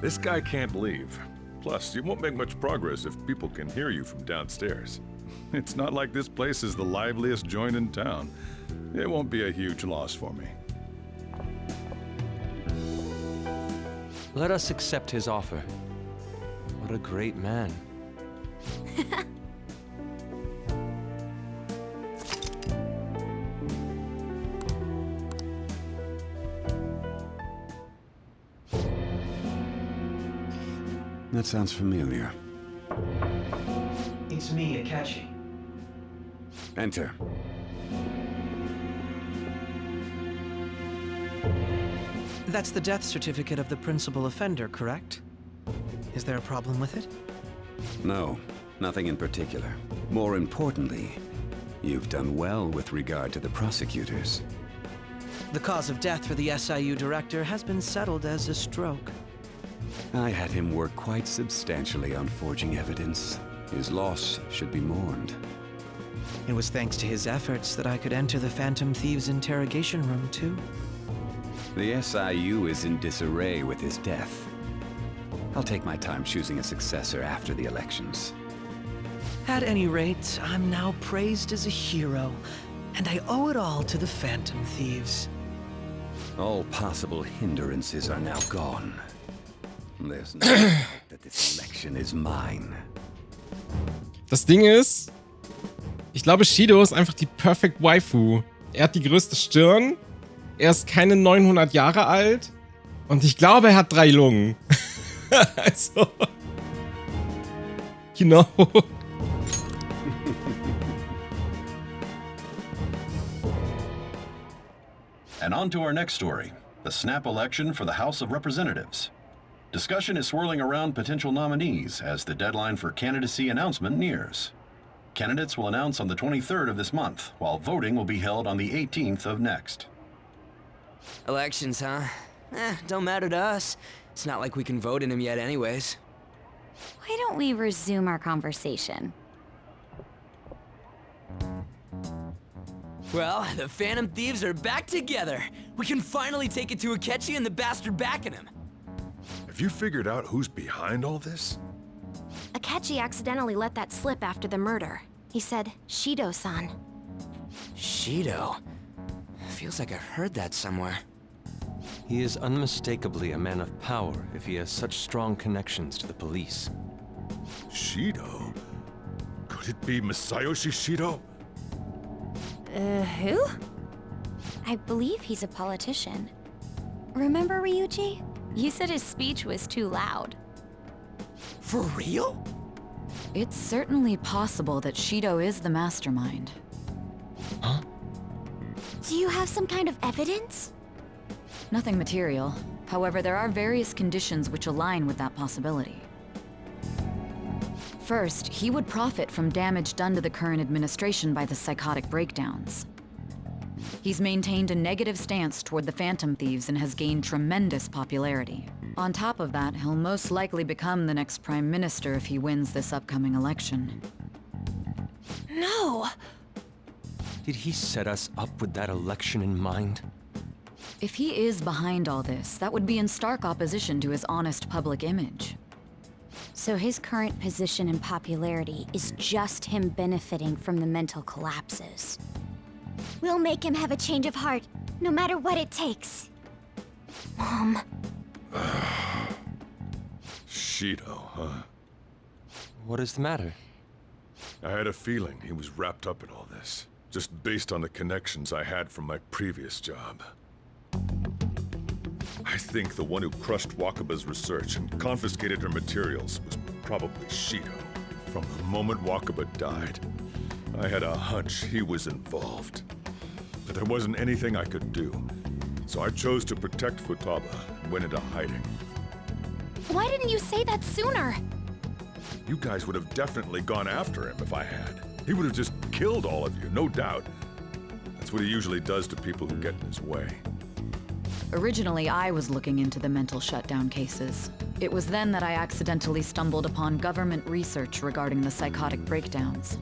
This guy can't leave. Plus, you won't make much progress if people can hear you from downstairs. It's not like this place is the liveliest joint in town. It won't be a huge loss for me. Let us accept his offer. What a great man. That sounds familiar. It's me, Akechi. Enter. That's the death certificate of the principal offender, correct? Is there a problem with it? No, nothing in particular. More importantly, you've done well with regard to the prosecutors. The cause of death for the SIU director has been settled as a stroke. I had him work quite substantially on forging evidence. His loss should be mourned. It was thanks to his efforts that I could enter the Phantom Thieves' interrogation room, too. The SIU is in disarray with his death. I'll take my time choosing a successor after the elections. At any rate, I'm now praised as a hero, and I owe it all to the Phantom Thieves. All possible hindrances are now gone. There's no doubt that this election is mine. Das Ding ist, ich glaube, Shido ist einfach die Perfect Waifu. Er hat die größte Stirn, er ist keine 900 Jahre alt und ich glaube, er hat 3 Lungen. Also, genau. And on to our next story, the snap election for the House of Representatives. Discussion is swirling around potential nominees as the deadline for candidacy announcement nears. Candidates will announce on the 23rd of this month, while voting will be held on the 18th of next. Elections, huh? Don't matter to us. It's not like we can vote in them yet anyways. Why don't we resume our conversation? Well, the Phantom Thieves are back together. We can finally take it to Akechi and the bastard backing him. Have you figured out who's behind all this? Akechi accidentally let that slip after the murder. He said, Shido-san. Shido? Feels like I've heard that somewhere. He is unmistakably a man of power if he has such strong connections to the police. Shido? Could it be Masayoshi Shido? Who? I believe he's a politician. Remember, Ryuji? You said his speech was too loud. For real? It's certainly possible that Shido is the mastermind. Huh? Do you have some kind of evidence? Nothing material. However, there are various conditions which align with that possibility. First, he would profit from damage done to the current administration by the psychotic breakdowns. He's maintained a negative stance toward the Phantom Thieves and has gained tremendous popularity. On top of that, he'll most likely become the next Prime Minister if he wins this upcoming election. No! Did he set us up with that election in mind? If he is behind all this, that would be in stark opposition to his honest public image. So his current position and popularity is just him benefiting from the mental collapses. We'll make him have a change of heart, no matter what it takes. Mom. Shido, huh? What is the matter? I had a feeling he was wrapped up in all this, just based on the connections I had from my previous job. I think the one who crushed Wakaba's research and confiscated her materials was probably Shido. From the moment Wakaba died, I had a hunch he was involved. But there wasn't anything I could do, so I chose to protect Futaba and went into hiding. Why didn't you say that sooner? You guys would have definitely gone after him if I had. He would have just killed all of you, no doubt. That's what he usually does to people who get in his way. Originally, I was looking into the mental shutdown cases. It was then that I accidentally stumbled upon government research regarding the psychotic breakdowns.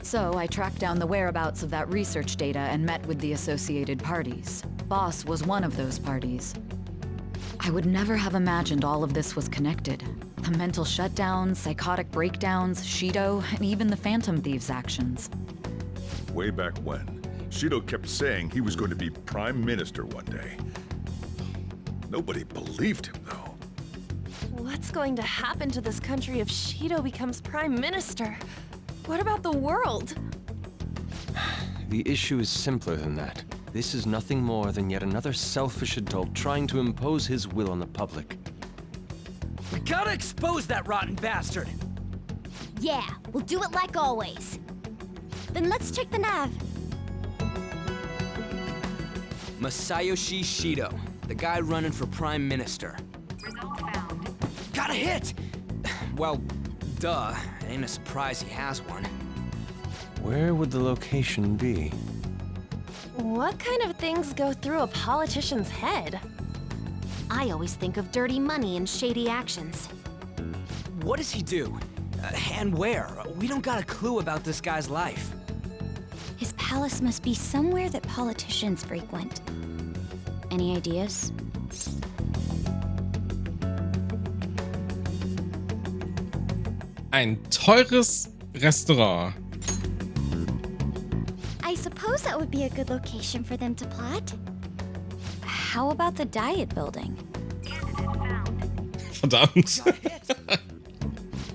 So I tracked down the whereabouts of that research data and met with the associated parties. Boss was one of those parties. I would never have imagined all of this was connected. The mental shutdowns, psychotic breakdowns, Shido, and even the Phantom Thieves' actions. Way back when, Shido kept saying he was going to be Prime Minister one day. Nobody believed him, though. What's going to happen to this country if Shido becomes Prime Minister? What about the world? The issue is simpler than that. This is nothing more than yet another selfish adult trying to impose his will on the public. We gotta expose that rotten bastard! Yeah, we'll do it like always. Then let's check the nav. Masayoshi Shido. The guy running for Prime Minister. Got a hit! Well, duh. It ain't a surprise he has one. Where would the location be? What kind of things go through a politician's head? I always think of dirty money and shady actions. What does he do? And where? We don't got a clue about this guy's life. His palace must be somewhere that politicians frequent. Any ideas? Ein teures Restaurant. I suppose that would be a good location for them to plot. How about the Diet Building? Verdammt.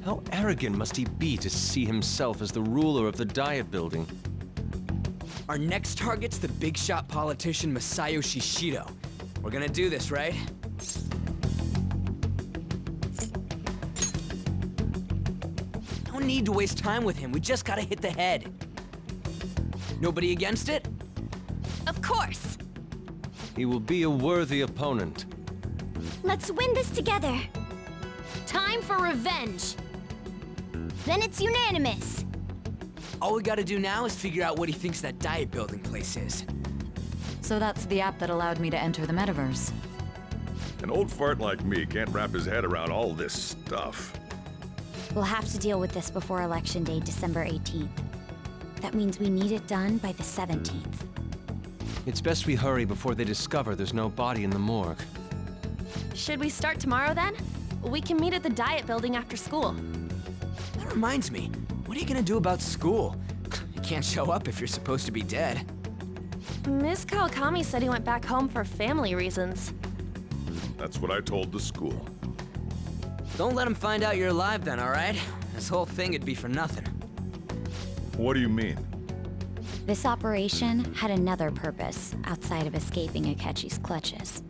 How arrogant must he be to see himself as the ruler of the Diet Building? Our next target's the big shot politician Masayoshi Shido. We're gonna do this, right? No need to waste time with him. We just gotta hit the head. Nobody against it? Of course! He will be a worthy opponent. Let's win this together. Time for revenge! Then it's unanimous. All we gotta do now is figure out what he thinks that Diet Building place is. So that's the app that allowed me to enter the metaverse. An old fart like me can't wrap his head around all this stuff. We'll have to deal with this before Election Day, December 18th. That means we need it done by the 17th. It's best we hurry before they discover there's no body in the morgue. Should we start tomorrow then? We can meet at the Diet Building after school. That reminds me, what are you gonna do about school? You can't show up if you're supposed to be dead. Miss Kawakami said he went back home for family reasons. That's what I told the school. Don't let him find out you're alive then, alright? This whole thing would be for nothing. What do you mean? This operation had another purpose outside of escaping Akechi's clutches.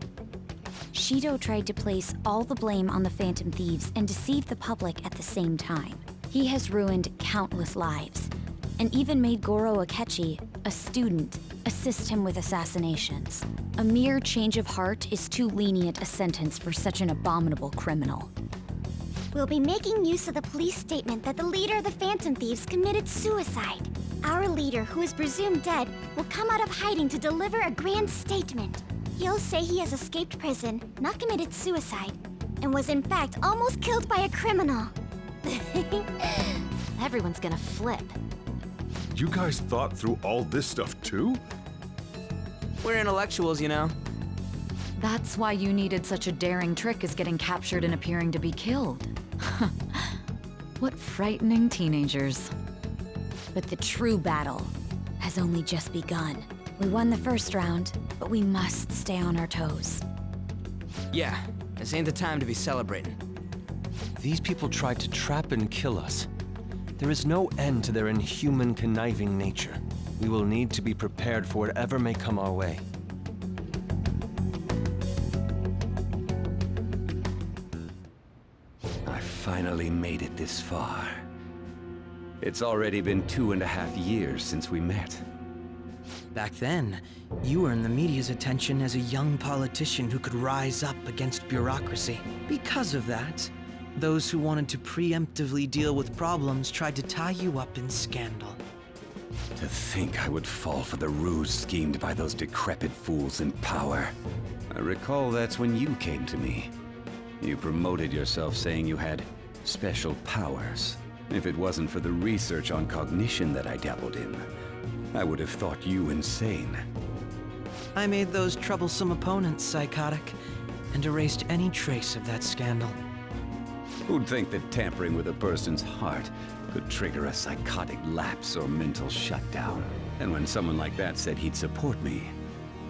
Shido tried to place all the blame on the Phantom Thieves and deceive the public at the same time. He has ruined countless lives, and even made Goro Akechi, a student, assist him with assassinations. A mere change of heart is too lenient a sentence for such an abominable criminal. We'll be making use of the police statement that the leader of the Phantom Thieves committed suicide. Our leader, who is presumed dead, will come out of hiding to deliver a grand statement. He'll say he has escaped prison, not committed suicide, and was in fact almost killed by a criminal. Everyone's gonna flip. You guys thought through all this stuff too? We're intellectuals, you know. That's why you needed such a daring trick as getting captured and appearing to be killed. What frightening teenagers. But the true battle has only just begun. We won the first round, but we must stay on our toes. Yeah, this ain't the time to be celebrating. These people tried to trap and kill us. There is no end to their inhuman, conniving nature. We will need to be prepared for whatever may come our way. I finally made it this far. It's already been 2.5 years since we met. Back then, you earned the media's attention as a young politician who could rise up against bureaucracy. Because of that, those who wanted to preemptively deal with problems tried to tie you up in scandal. To think I would fall for the ruse schemed by those decrepit fools in power. I recall that's when you came to me. You promoted yourself saying you had special powers. If it wasn't for the research on cognition that I dabbled in, I would have thought you insane. I made those troublesome opponents psychotic, and erased any trace of that scandal. Who'd think that tampering with a person's heart could trigger a psychotic lapse or mental shutdown? And when someone like that said he'd support me,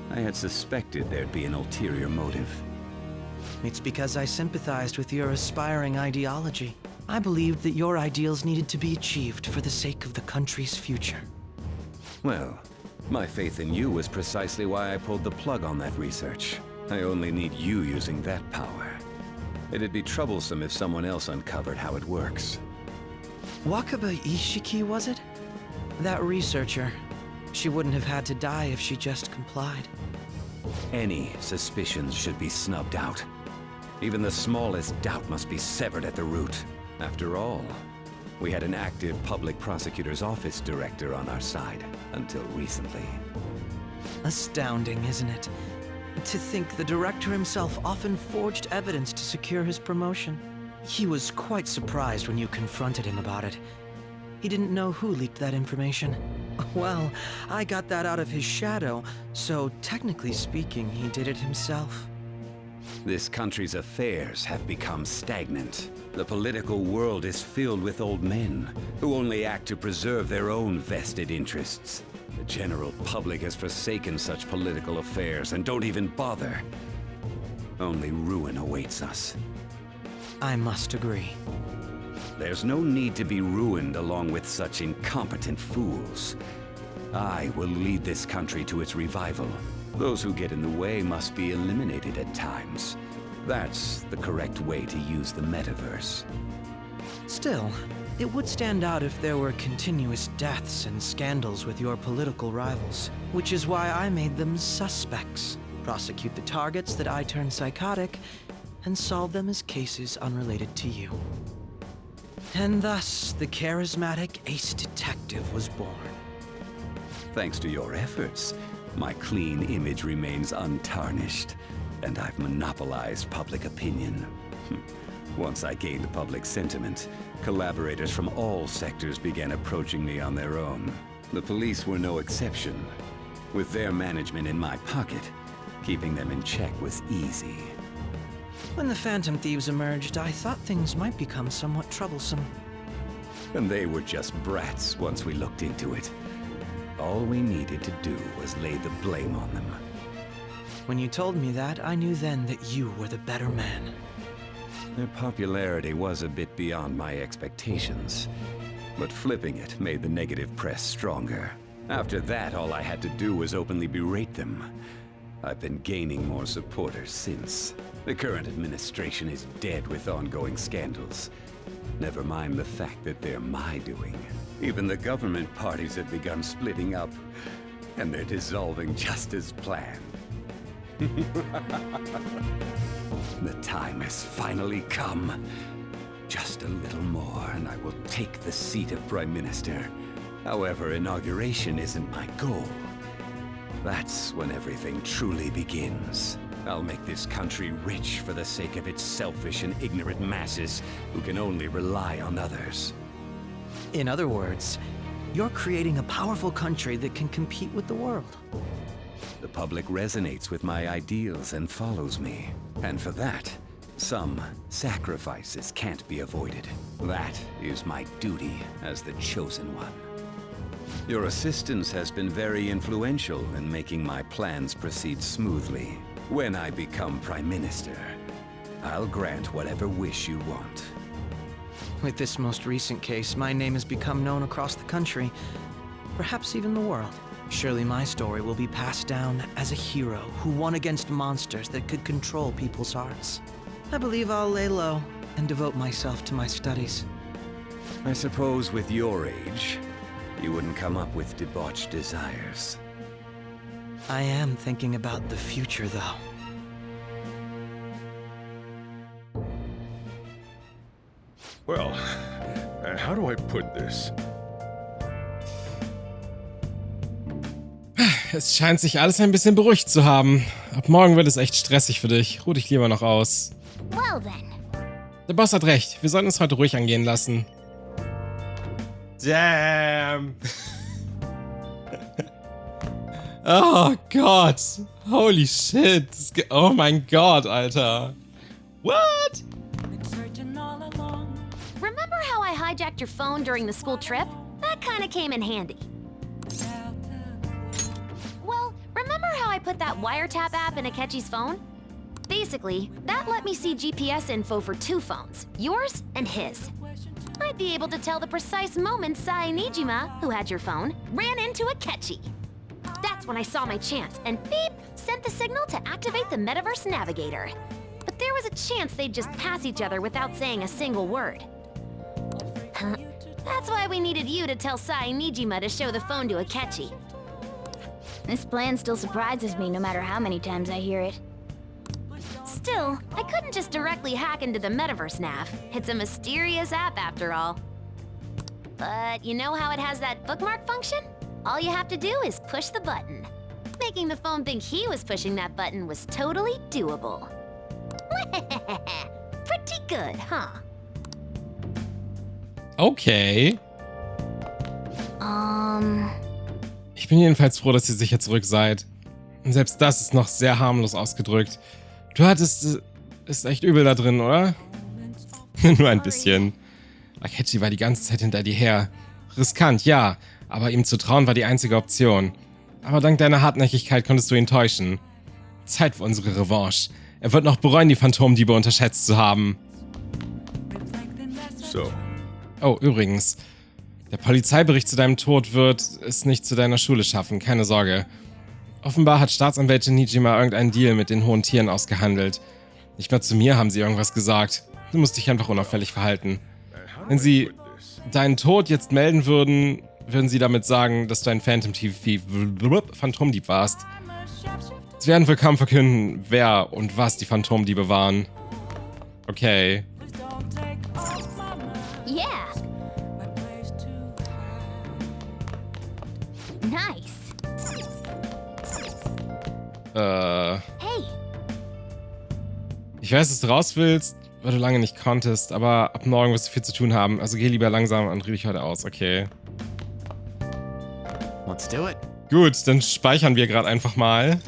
I had suspected there'd be an ulterior motive. It's because I sympathized with your aspiring ideology. I believed that your ideals needed to be achieved for the sake of the country's future. Well, my faith in you was precisely why I pulled the plug on that research. I only need you using that power. It'd be troublesome if someone else uncovered how it works. Wakaba Ishiki, was it? That researcher. She wouldn't have had to die if she just complied. Any suspicions should be snubbed out. Even the smallest doubt must be severed at the root. After all, we had an active public prosecutor's office director on our side until recently. Astounding, isn't it? To think the director himself often forged evidence to secure his promotion. He was quite surprised when you confronted him about it. He didn't know who leaked that information. Well, I got that out of his shadow, so technically speaking, he did it himself. This country's affairs have become stagnant. The political world is filled with old men who only act to preserve their own vested interests. The general public has forsaken such political affairs and don't even bother. Only ruin awaits us. I must agree. There's no need to be ruined along with such incompetent fools. I will lead this country to its revival. Those who get in the way must be eliminated at times. That's the correct way to use the metaverse. Still, it would stand out if there were continuous deaths and scandals with your political rivals, which is why I made them suspects. Prosecute the targets that I turn psychotic, and solve them as cases unrelated to you. And thus, the charismatic ace detective was born. Thanks to your efforts, my clean image remains untarnished, and I've monopolized public opinion. Once I gained public sentiment, collaborators from all sectors began approaching me on their own. The police were no exception. With their management in my pocket, keeping them in check was easy. When the Phantom Thieves emerged, I thought things might become somewhat troublesome. And they were just brats once we looked into it. All we needed to do was lay the blame on them. When you told me that, I knew then that you were the better man. Their popularity was a bit beyond my expectations, but flipping it made the negative press stronger. After that, all I had to do was openly berate them. I've been gaining more supporters since. The current administration is dead with ongoing scandals. Never mind the fact that they're my doing. Even the government parties have begun splitting up, and they're dissolving just as planned. The time has finally come. Just a little more, and I will take the seat of Prime Minister. However, inauguration isn't my goal. That's when everything truly begins. I'll make this country rich for the sake of its selfish and ignorant masses who can only rely on others. In other words, you're creating a powerful country that can compete with the world. The public resonates with my ideals and follows me. And for that, some sacrifices can't be avoided. That is my duty as the chosen one. Your assistance has been very influential in making my plans proceed smoothly. When I become Prime Minister, I'll grant whatever wish you want. With this most recent case, my name has become known across the country, perhaps even the world. Surely my story will be passed down as a hero who won against monsters that could control people's hearts. I believe I'll lay low and devote myself to my studies. I suppose with your age, you wouldn't come up with debauched desires. I am thinking about the future, though. Well, how do I put this? Es scheint sich alles ein bisschen beruhigt zu haben. Ab morgen wird es echt stressig für dich. Ruh dich lieber noch aus. Well then. Der Boss hat recht. Wir sollten es heute ruhig angehen lassen. Damn. Oh Gott. Holy shit. Oh mein Gott, Alter. What? Remember how I hijacked your phone during the school trip? That kind of came in handy. Well, remember how I put that wiretap app in Akechi's phone? Basically, that let me see GPS info for 2 phones, yours and his. I'd be able to tell the precise moment Sai Nijima, who had your phone, ran into Akechi. That's when I saw my chance, and beep, sent the signal to activate the Metaverse Navigator. But there was a chance they'd just pass each other without saying a single word. That's why we needed you to tell Sai Nijima to show the phone to Akechi. This plan still surprises me no matter how many times I hear it. Still, I couldn't just directly hack into the metaverse nav. It's a mysterious app after all. But you know how it has that bookmark function? All you have to do is push the button. Making the phone think he was pushing that button was totally doable. Pretty good, huh? Okay. Ich bin jedenfalls froh, dass ihr sicher zurück seid. Und selbst das ist noch sehr harmlos ausgedrückt. Du hattest... ist echt übel da drin, oder? Nur ein bisschen. Akechi war die ganze Zeit hinter dir her. Riskant, ja. Aber ihm zu trauen war die einzige Option. Aber dank deiner Hartnäckigkeit konntest du ihn täuschen. Zeit für unsere Revanche. Er wird noch bereuen, die Phantomdiebe unterschätzt zu haben. So. Oh, übrigens. Der Polizeibericht zu deinem Tod wird es nicht zu deiner Schule schaffen, keine Sorge. Offenbar hat Staatsanwältin Nijima irgendeinen Deal mit den hohen Tieren ausgehandelt. Nicht mal zu mir haben sie irgendwas gesagt. Du musst dich einfach unauffällig verhalten. Wenn sie deinen Tod jetzt melden würden, würden sie damit sagen, dass du ein Phantomdieb warst. Sie werden wohl kaum verkünden, wer und was die Phantomdiebe waren. Okay. Yeah. Nice. Hey. Ich weiß, dass du raus willst, weil du lange nicht konntest, aber ab morgen wirst du viel zu tun haben. Also geh lieber langsam und ruh dich heute aus, okay? Let's do it. Gut, dann speichern wir gerade einfach mal.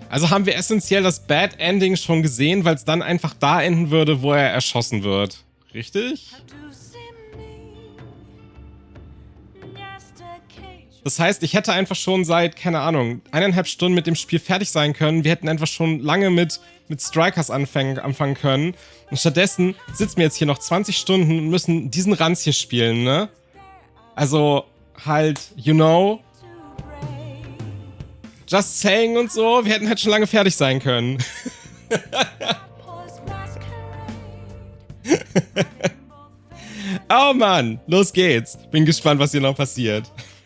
Also haben wir essentiell das Bad Ending schon gesehen, weil es dann einfach da enden würde, wo er erschossen wird. Richtig? Das heißt, ich hätte einfach schon seit, keine Ahnung, 1,5 Stunden mit dem Spiel fertig sein können. Wir hätten einfach schon lange mit Strikers anfangen können. Und stattdessen sitzen wir jetzt hier noch 20 Stunden und müssen diesen Ranz hier spielen, ne? Also, halt, you know. Just saying und so. Wir hätten halt schon lange fertig sein können. Oh Mann, los geht's. Bin gespannt, was hier noch passiert.